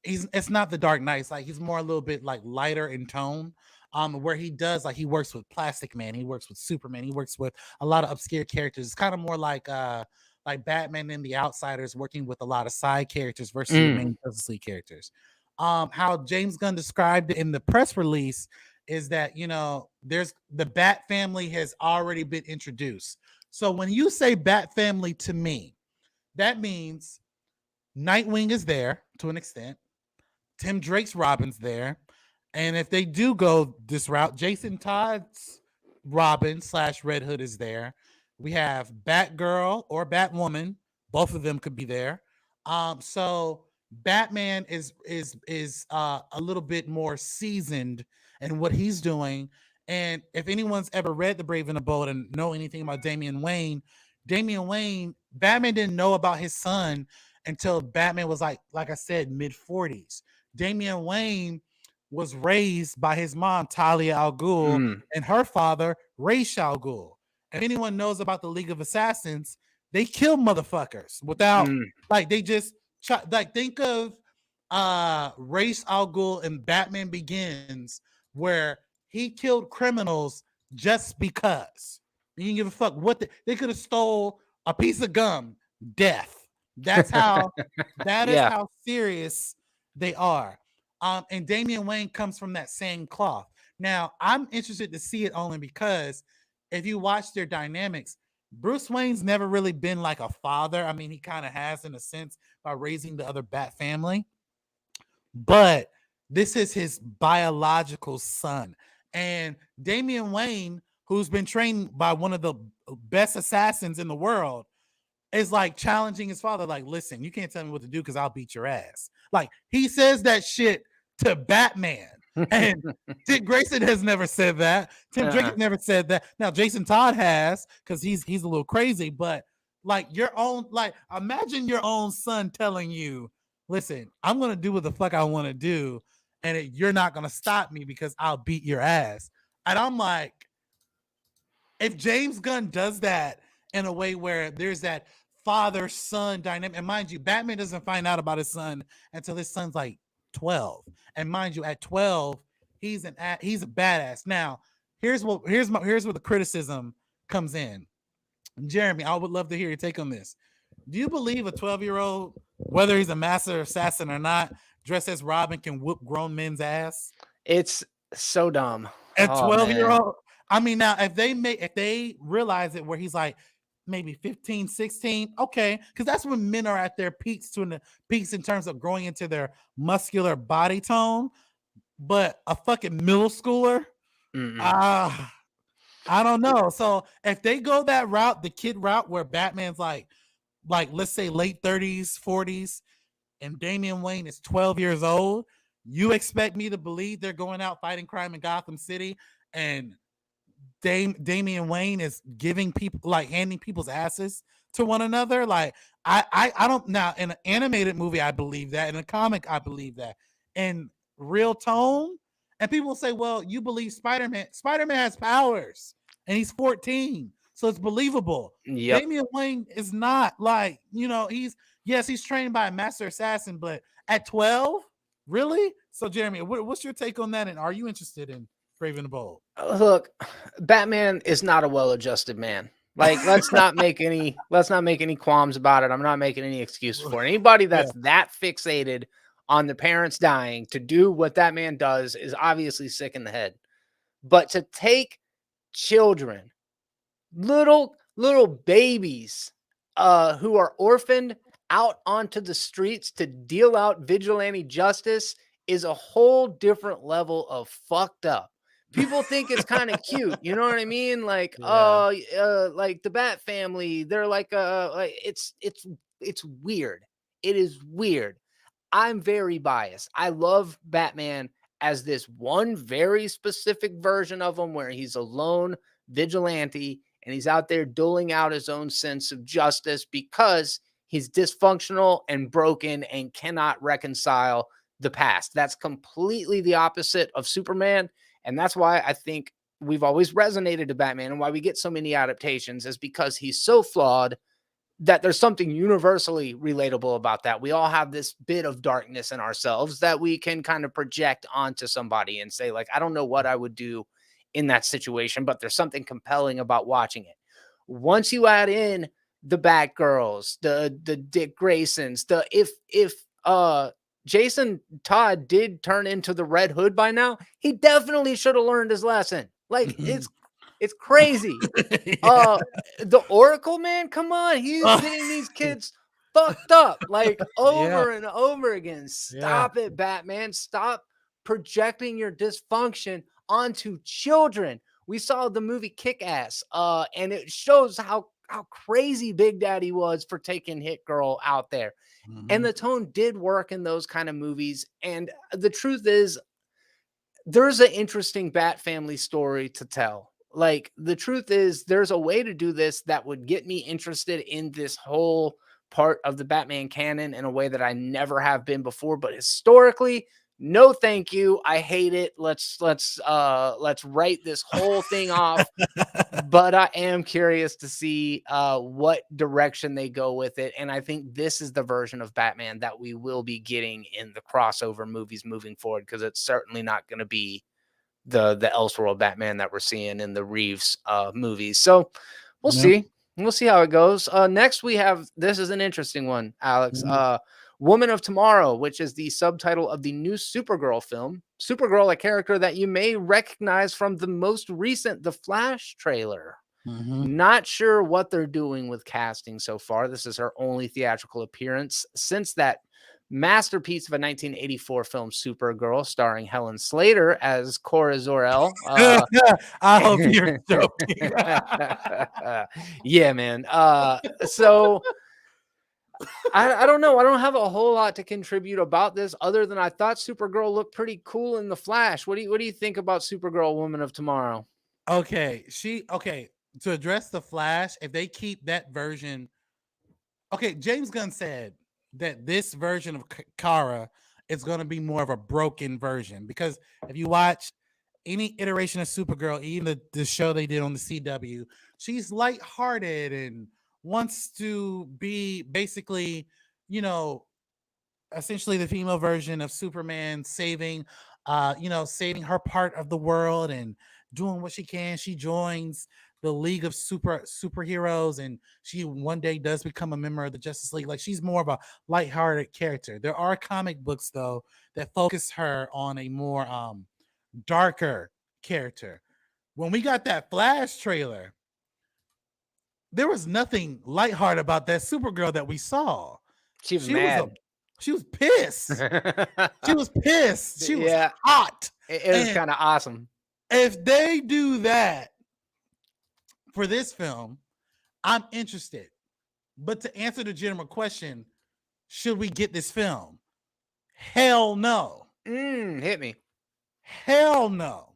it's not the Dark Knight. Like he's more a little bit like lighter in tone. Where he does, like, he works with Plastic Man, he works with Superman, he works with a lot of obscure characters. It's kind of more like Batman and the Outsiders working with a lot of side characters versus your main Justice League characters. How James Gunn described it in the press release is that, you know, there's the Bat family has already been introduced. So when you say Bat family to me, that means Nightwing is there to an extent. Tim Drake's Robin's there. And if they do go this route, Jason Todd's Robin / Red Hood is there. We have Batgirl or Batwoman. Both of them could be there. So Batman is a little bit more seasoned in what he's doing. And if anyone's ever read The Brave and the Bold and know anything about Damian Wayne, Batman didn't know about his son until Batman was like I said, mid-40s. Damian Wayne was raised by his mom, Talia al Ghul, and her father, Ra's al Ghul. If anyone knows about the League of Assassins, they kill motherfuckers without, like, they just, like, think of Ra's al Ghul in Batman Begins, where he killed criminals just because. You didn't give a fuck what they could have stole a piece of gum, death. That's how, is how serious they are. And Damian Wayne comes from that same cloth. Now, I'm interested to see it only because if you watch their dynamics, Bruce Wayne's never really been like a father. I mean, he kind of has in a sense by raising the other Bat family. But this is his biological son. And Damian Wayne, who's been trained by one of the best assassins in the world, is like challenging his father. Like, listen, you can't tell me what to do because I'll beat your ass. Like, he says that shit to Batman. And Dick Grayson has never said that. Tim Drake has never said that. Now Jason Todd has, because he's a little crazy, but like your own, like, imagine your own son telling you, listen, I'm gonna do what the fuck I want to do, and you're not gonna stop me because I'll beat your ass. And I'm like, if James Gunn does that in a way where there's that father-son dynamic, and mind you, Batman doesn't find out about his son until his son's like 12. And mind you, at 12, he's a badass. Now, here's where the criticism comes in. Jeremy, I would love to hear your take on this. Do you believe a 12-year-old, whether he's a master assassin or not, dressed as Robin, can whoop grown men's ass? It's so dumb. A 12-year-old. I mean, now if they realize it where he's like maybe 15, 16, okay, because that's when men are at their peaks in terms of growing into their muscular body tone. But a fucking middle schooler, I don't know. So if they go that route, the kid route, where Batman's like let's say late 30s, 40s, and Damian Wayne is 12 years old, you expect me to believe they're going out fighting crime in Gotham City and Damian Wayne is giving people, like, handing people's asses to one another? Like, I don't. Now, in an animated movie, I believe that. In a comic, I believe that. In real tone, and people will say, well, you believe Spider-Man has powers and he's 14, so it's believable. Damian Wayne is not, like, you know, he's trained by a master assassin, but at 12, really? So Jeremy, what's your take on that, and are you interested in Brave and the Bold? Look, Batman is not a well-adjusted man. Like, let's not make any qualms about it. I'm not making any excuses for it. Anybody that's that fixated on the parents dying to do what that man does is obviously sick in the head. But to take children, little babies, who are orphaned, out onto the streets to deal out vigilante justice is a whole different level of fucked up. People think it's kind of cute, you know what I mean? Like, like the Bat family, they're like, it's weird. It is weird. I'm very biased. I love Batman as this one very specific version of him where he's a lone vigilante and he's out there doling out his own sense of justice because he's dysfunctional and broken and cannot reconcile the past. That's completely the opposite of Superman. And that's why I think we've always resonated to Batman and why we get so many adaptations is because he's so flawed that there's something universally relatable about that. We all have this bit of darkness in ourselves that we can kind of project onto somebody and say, like, I don't know what I would do in that situation, but there's something compelling about watching it. Once you add in the Batgirls, the Dick Graysons, the if Jason Todd did turn into the Red Hood by now, he definitely should have learned his lesson. Like it's crazy. Yeah. The Oracle, man, come on. He's getting these kids fucked up like Yeah. over and over again. Stop it, Batman. Stop projecting your dysfunction onto children. We saw the movie Kick-Ass, and it shows how crazy Big Daddy was for taking Hit Girl out there. And the tone did work in those kind of movies. And the truth is, there's an interesting Bat family story to tell. Like, the truth is, there's a way to do this that would get me interested in this whole part of the Batman canon in a way that I never have been before. But historically, no, thank you. I hate it. Let's write this whole thing off. But I am curious to see what direction they go with it. And I think this is the version of Batman that we will be getting in the crossover movies moving forward, because it's certainly not going to be the Elseworld Batman that we're seeing in the Reeves movies. So we'll see. We'll see how it goes. Next, we have, this is an interesting one, Alex. Woman of Tomorrow, which is the subtitle of the new Supergirl film. Supergirl, a character that you may recognize from the most recent The Flash trailer. Not sure what they're doing with casting so far. This is her only theatrical appearance since that masterpiece of a 1984 film, Supergirl, starring Helen Slater as Cora Zor-El. I hope you're joking. Yeah, man. So I don't know. I don't have a whole lot to contribute about this other than I thought Supergirl looked pretty cool in The Flash. What do you think about Supergirl, Woman of Tomorrow? Okay, to address The Flash, if they keep that version, okay, James Gunn said that this version of Kara is going to be more of a broken version, because if you watch any iteration of Supergirl, even the show they did on the CW, she's lighthearted and wants to be basically, essentially the female version of Superman, saving her part of the world and doing what she can. She joins the League of Superheroes, and she one day does become a member of the Justice League. Like, she's more of a lighthearted character. There are comic books though that focus her on a more darker character. When we got that Flash trailer, there was nothing lighthearted about that Supergirl that we saw. She was mad. She was pissed. She was pissed. She was hot. It was kind of awesome. If they do that for this film, I'm interested. But to answer the general question, should we get this film? Hell no. Hit me. Hell no.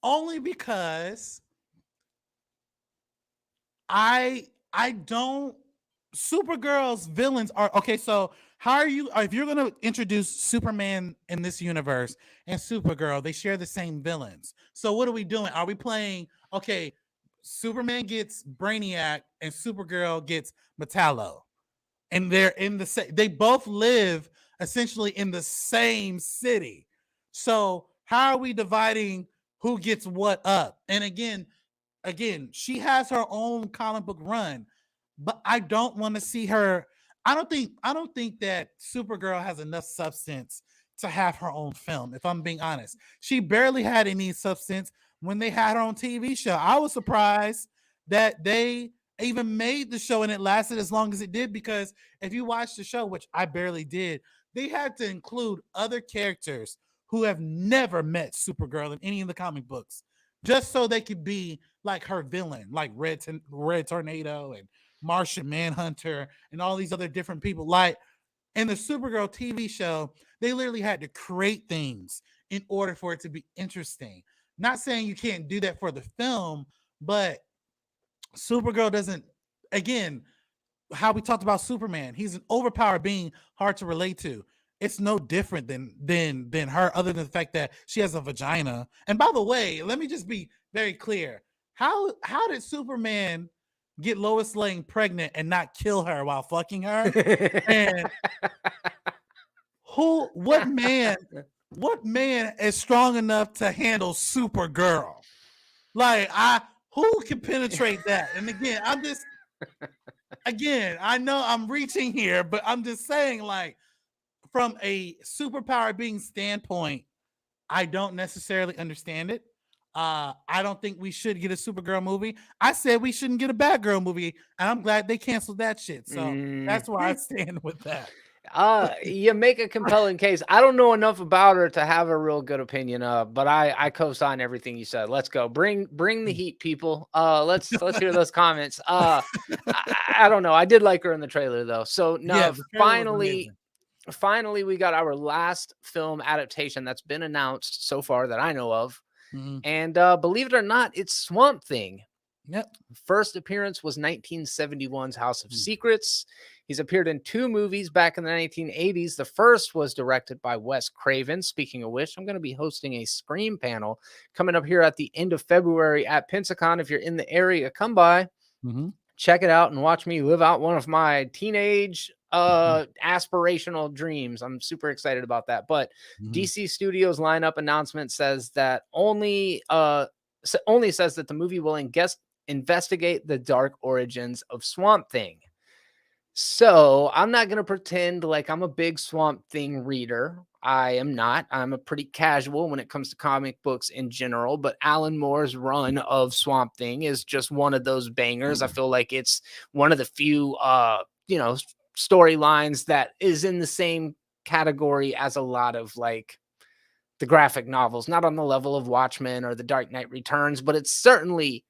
Only because I don't. Supergirl's villains are okay. So how are you? If you're going to introduce Superman in this universe and Supergirl, they share the same villains. So what are we doing? Are we playing? Okay, Superman gets Brainiac and Supergirl gets Metallo, and they're in the same. They both live essentially in the same city. So how are we dividing who gets what up? And again, she has her own comic book run, but I don't want to see her. I don't think that Supergirl has enough substance to have her own film. If I'm being honest, she barely had any substance when they had her own TV show. I was surprised that they even made the show and it lasted as long as it did, because if you watch the show, which I barely did, they had to include other characters who have never met Supergirl in any of the comic books, just so they could be like her villain, like Red Tornado and Martian Manhunter and all these other different people. Like, In the Supergirl TV show, they literally had to create things in order for it to be interesting. Not saying you can't do that for the film, but Supergirl doesn't, again, how we talked about Superman. He's an overpowered being, hard to relate to. It's no different than her, other than the fact that she has a vagina. And by the way, let me just be very clear. How did Superman get Lois Lane pregnant and not kill her while fucking her? And what man is strong enough to handle Supergirl? Like, who can penetrate that? And again, I know I'm reaching here, but I'm just saying, like, from a superpower being standpoint, I don't necessarily understand it. I don't think we should get a Supergirl movie. I said we shouldn't get a Batgirl movie, and I'm glad they canceled that shit. So that's where I stand with that. You make a compelling case. I don't know enough about her to have a real good opinion of, but I co-sign everything you said. Let's go. Bring the heat, people. Let's hear those comments. I don't know. I did like her in the trailer though. So now finally we got our last film adaptation that's been announced so far that I know of. Mm-hmm. And believe it or not, it's Swamp Thing. Yep. First appearance was 1971's House of Secrets. He's appeared in 2 movies back in the 1980s. The first was directed by Wes Craven. Speaking of which, I'm going to be hosting a Scream panel coming up here at the end of February at Pensacon. If you're in the area, come by, check it out, and watch me live out one of my teenage aspirational dreams. I'm super excited about that. But DC Studios lineup announcement says that only says that the movie will investigate the dark origins of Swamp Thing. So I'm not going to pretend like I'm a big Swamp Thing reader. I am not. I'm a pretty casual when it comes to comic books in general, but Alan Moore's run of Swamp Thing is just one of those bangers. I feel like it's one of the few, storylines that is in the same category as a lot of like the graphic novels, not on the level of Watchmen or The Dark Knight Returns, but it's certainly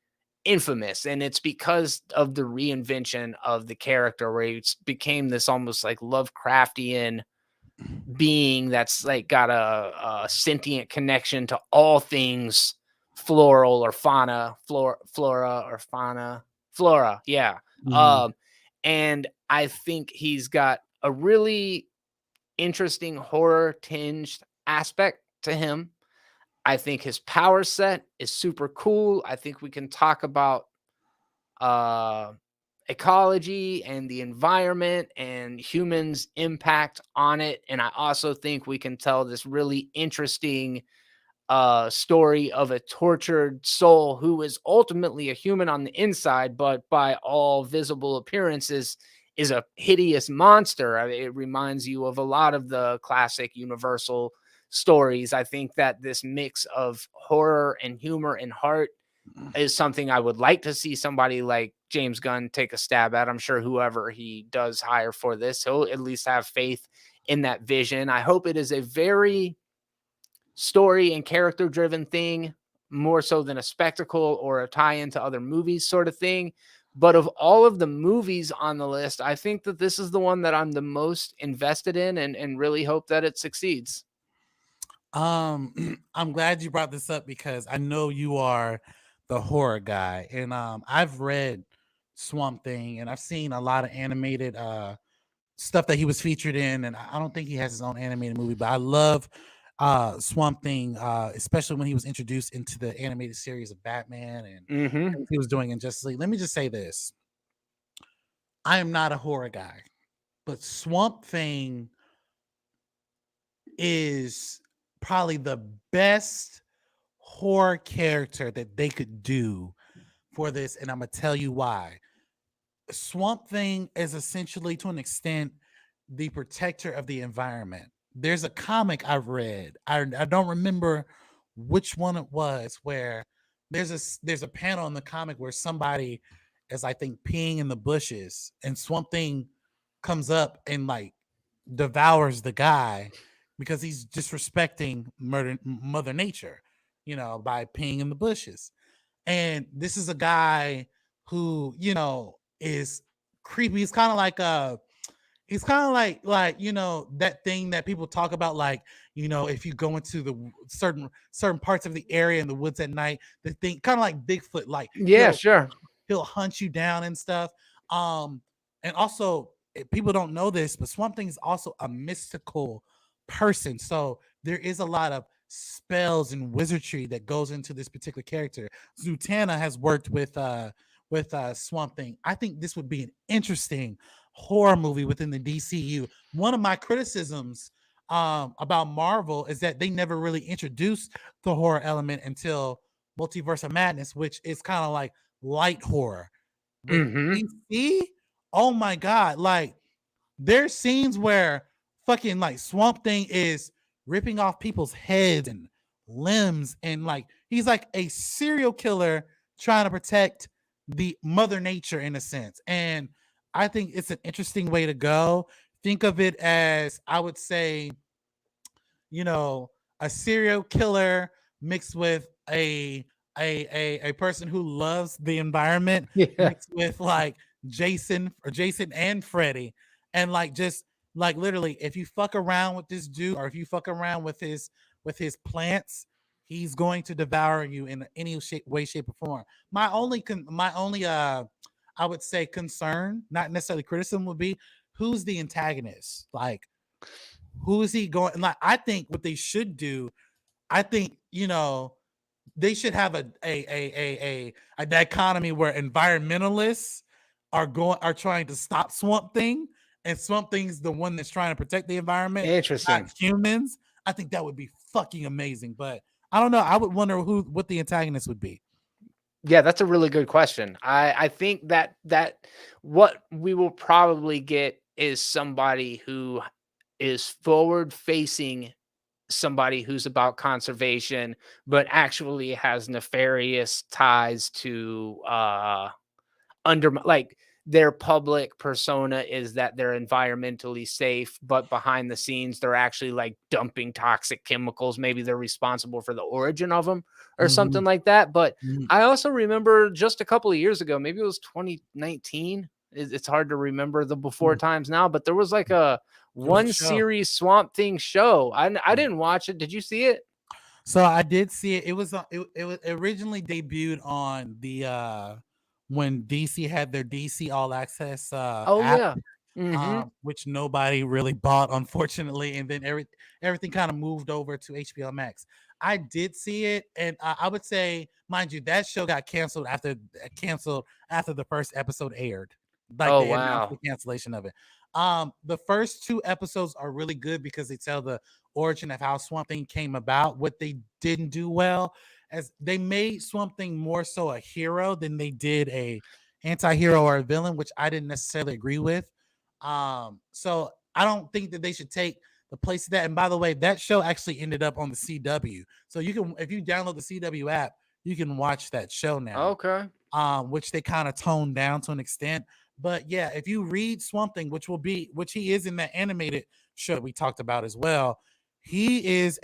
infamous, and it's because of the reinvention of the character where he became this almost like Lovecraftian being that's like got a sentient connection to all things floral or fauna, flora or fauna, flora. Yeah. And I think he's got a really interesting horror tinged aspect to him. I think his power set is super cool. I think we can talk about ecology and the environment and humans' impact on it. And I also think we can tell this really interesting story of a tortured soul who is ultimately a human on the inside, but by all visible appearances is a hideous monster. I mean, it reminds you of a lot of the classic Universal stories. I think that this mix of horror and humor and heart is something I would like to see somebody like James Gunn take a stab at. I'm sure whoever he does hire for this, he'll at least have faith in that vision. I hope it is a very story and character driven thing, more so than a spectacle or a tie into other movies sort of thing. But of all of the movies on the list, I think that this is the one that I'm the most invested in and really hope that it succeeds. I'm glad you brought this up because I know you are the horror guy, and I've read Swamp Thing and I've seen a lot of animated stuff that he was featured in, and I don't think he has his own animated movie, but I love Swamp Thing, especially when he was introduced into the animated series of Batman and he was doing in Justice League. Let me just say this. I am not a horror guy, but Swamp Thing is probably the best horror character that they could do for this, and I'm gonna tell you why. Swamp Thing is essentially, to an extent, the protector of the environment. There's a comic I've read. I don't remember which one it was, where there's a panel in the comic where somebody is, I think, peeing in the bushes, and Swamp Thing comes up and like devours the guy because he's disrespecting Mother Nature, by peeing in the bushes. And this is a guy who, is creepy. He's kind of like he's kind of like that thing that people talk about, like if you go into the certain parts of the area in the woods at night, the thing kind of like Bigfoot, like Yeah, sure. he'll hunt you down and stuff. And also people don't know this, but Swamp Thing is also a mystical person. So there is a lot of spells and wizardry that goes into this particular character. Zatanna has worked with Swamp Thing. I think this would be an interesting horror movie within the DCU. One of my criticisms about Marvel is that they never really introduced the horror element until Multiverse of Madness, which is kind of like light horror. With Mm-hmm. DC, oh my god, like there's scenes where fucking like Swamp Thing is ripping off people's heads and limbs, and like he's like a serial killer trying to protect the mother nature in a sense. And I think it's an interesting way to go. Think of it as, I would say, a serial killer mixed with a person who loves the environment, Yeah. mixed with like Jason and Freddy. And like just like literally, if you fuck around with this dude, or if you fuck around with his plants, he's going to devour you in any way, shape, or form. My only I would say concern, not necessarily criticism, would be who's the antagonist? Like who is he going? Like, I think what they should do, I think, they should have a dichotomy where environmentalists are trying to stop Swamp Thing, and Swamp Thing's the one that's trying to protect the environment, not Interesting. humans. I think that would be fucking amazing. But I don't know. I would wonder what the antagonist would be. Yeah, that's a really good question. I think that what we will probably get is somebody who is forward facing, somebody who's about conservation, but actually has nefarious ties to under, like, their public persona is that they're environmentally safe, but behind the scenes they're actually like dumping toxic chemicals. Maybe they're responsible for the origin of them or something Mhm, like that. But mhm. I also remember just a couple of years ago, maybe it was 2019. It's hard to remember the before times now, but there was like a It was a one show. series Swamp Thing show. I didn't watch it. Did you see it? So I did see it. It was originally debuted on the when DC had their DC All Access Oh app, yeah. Mm-hmm. which nobody really bought, unfortunately, and then everything kind of moved over to HBO Max. I did see it, and I would say, mind you, that show got canceled after the first episode aired. Like Oh they announced the wow. cancellation of it. The first two episodes are really good because they tell the origin of how Swamp Thing came about. What they didn't do well, as they made Swamp Thing more so a hero than they did a anti-hero or a villain, which I didn't necessarily agree with. So I don't think that they should take the place of that. And by the way, that show actually ended up on the CW. So you can, if you download the CW app, you can watch that show now. Okay. Which they kind of toned down to an extent. But yeah, if you read Swamp Thing, which he is in that animated show that we talked about as well, he is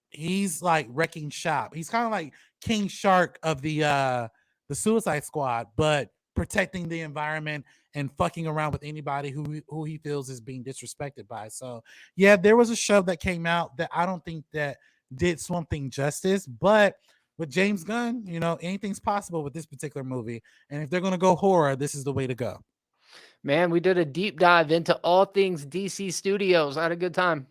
he's like wrecking shop. He's kind of like King Shark of the Suicide Squad, but protecting the environment and fucking around with anybody who he feels is being disrespected by. So yeah, there was a show that came out that I don't think that did Swamp Thing justice, but with James Gunn, anything's possible with this particular movie. And if they're gonna go horror, this is the way to go. Man, we did a deep dive into all things DC Studios. I had a good time.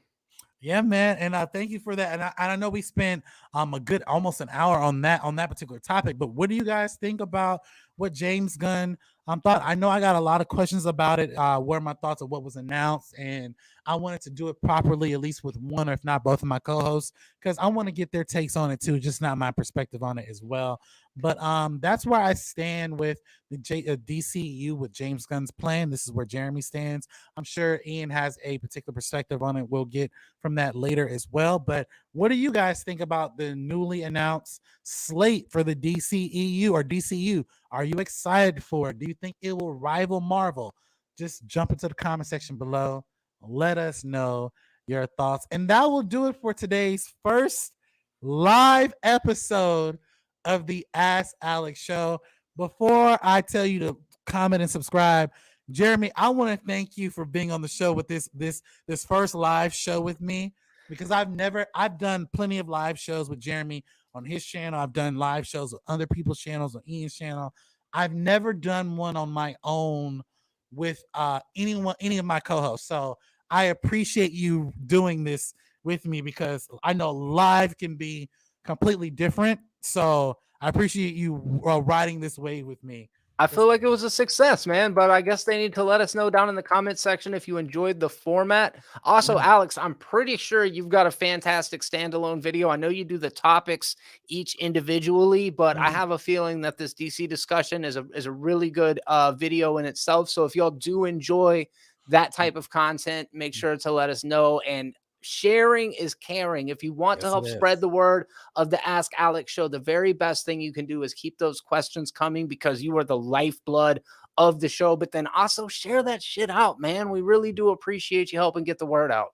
Yeah, man, and thank you for that. And I know we spent a good almost an hour on that particular topic. But what do you guys think about what James Gunn thought? I know I got a lot of questions about it. What are my thoughts of what was announced? And I wanted to do it properly, at least with one or if not both of my co-hosts, because I want to get their takes on it too, just not my perspective on it as well. But that's where I stand with the DCU with James Gunn's plan. This is where Jeremy stands. I'm sure Ian has a particular perspective on it. We'll get from that later as well. But what do you guys think about the newly announced slate for the DCEU or DCU? Are you excited for it? Do you think it will rival Marvel? Just jump into the comment section below. Let us know your thoughts. And that will do it for today's first live episode of the Ask Alex Show. Before I tell you to comment and subscribe, Jeremy, I want to thank you for being on the show with this first live show with me, because I've done plenty of live shows with Jeremy on his channel. I've done live shows with other people's channels, on Ian's channel. I've never done one on my own with any of my co-hosts. So I appreciate you doing this with me, because I know live can be completely different. So I appreciate you riding this wave with me. I feel like it was a success, man, but I guess they need to let us know down in the comment section if you enjoyed the format. Also, Alex, I'm pretty sure you've got a fantastic standalone video. I know you do the topics each individually, but I have a feeling that this DC discussion is a really good video in itself. So if y'all do enjoy that type of content, make sure to let us know. And sharing is caring. If you want to help spread the word of the Ask Alex show, the very best thing you can do is keep those questions coming, because you are the lifeblood of the show. But then also share that shit out, man. We really do appreciate you helping get the word out.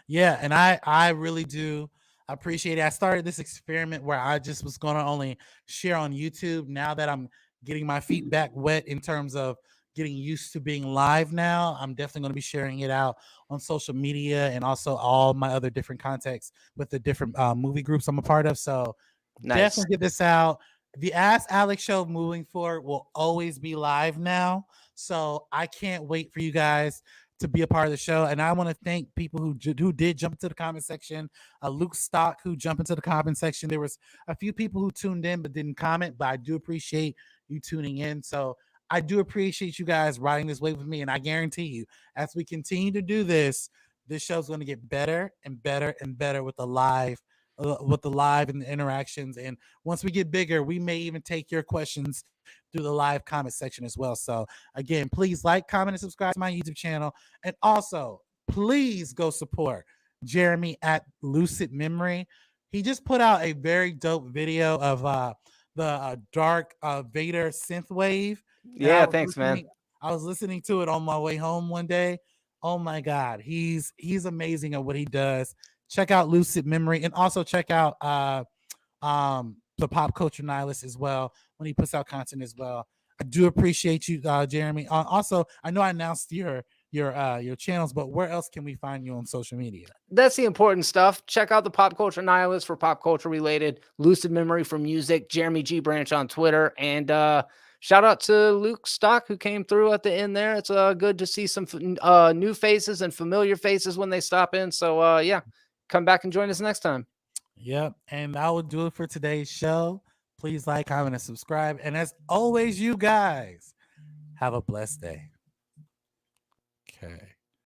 Yeah, and I really do appreciate it. I started this experiment where I just was going to only share on YouTube. Now that I'm getting my feet back wet in terms of getting used to being live now, I'm definitely going to be sharing it out on social media, and also all my other different contacts with the different movie groups I'm a part of. So definitely get this out. The Ask Alex show moving forward will always be live now. So I can't wait for you guys to be a part of the show. And I want to thank people who did jump into the comment section. Luke Stock, who jumped into the comment section. There was a few people who tuned in but didn't comment, but I do appreciate you tuning in. So I do appreciate you guys riding this wave with me. And I guarantee you, as we continue to do this, this show's going to get better and better and better with the live and the interactions. And once we get bigger, we may even take your questions through the live comment section as well. So again, please like, comment, and subscribe to my YouTube channel. And also, please go support Jeremy at Lucid Memory. He just put out a very dope video of the Dark Vader synthwave. Yeah, thanks, man. I was listening to it on my way home one day. Oh my God, he's amazing at what he does. Check out Lucid Memory, and also check out the Pop Culture Nihilist as well, when he puts out content as well. I do appreciate you, Jeremy. Also, I know I announced your channels, but where else can we find you on social media? That's the important stuff. Check out the Pop Culture Nihilist for pop culture related, Lucid Memory for music, Jeremy G Branch on Twitter, and shout out to Luke Stock, who came through at the end there. It's good to see some new faces and familiar faces when they stop in. So yeah, come back and join us next time. Yep. And that will do it for today's show. Please like, comment, and subscribe. And as always, you guys have a blessed day. Okay.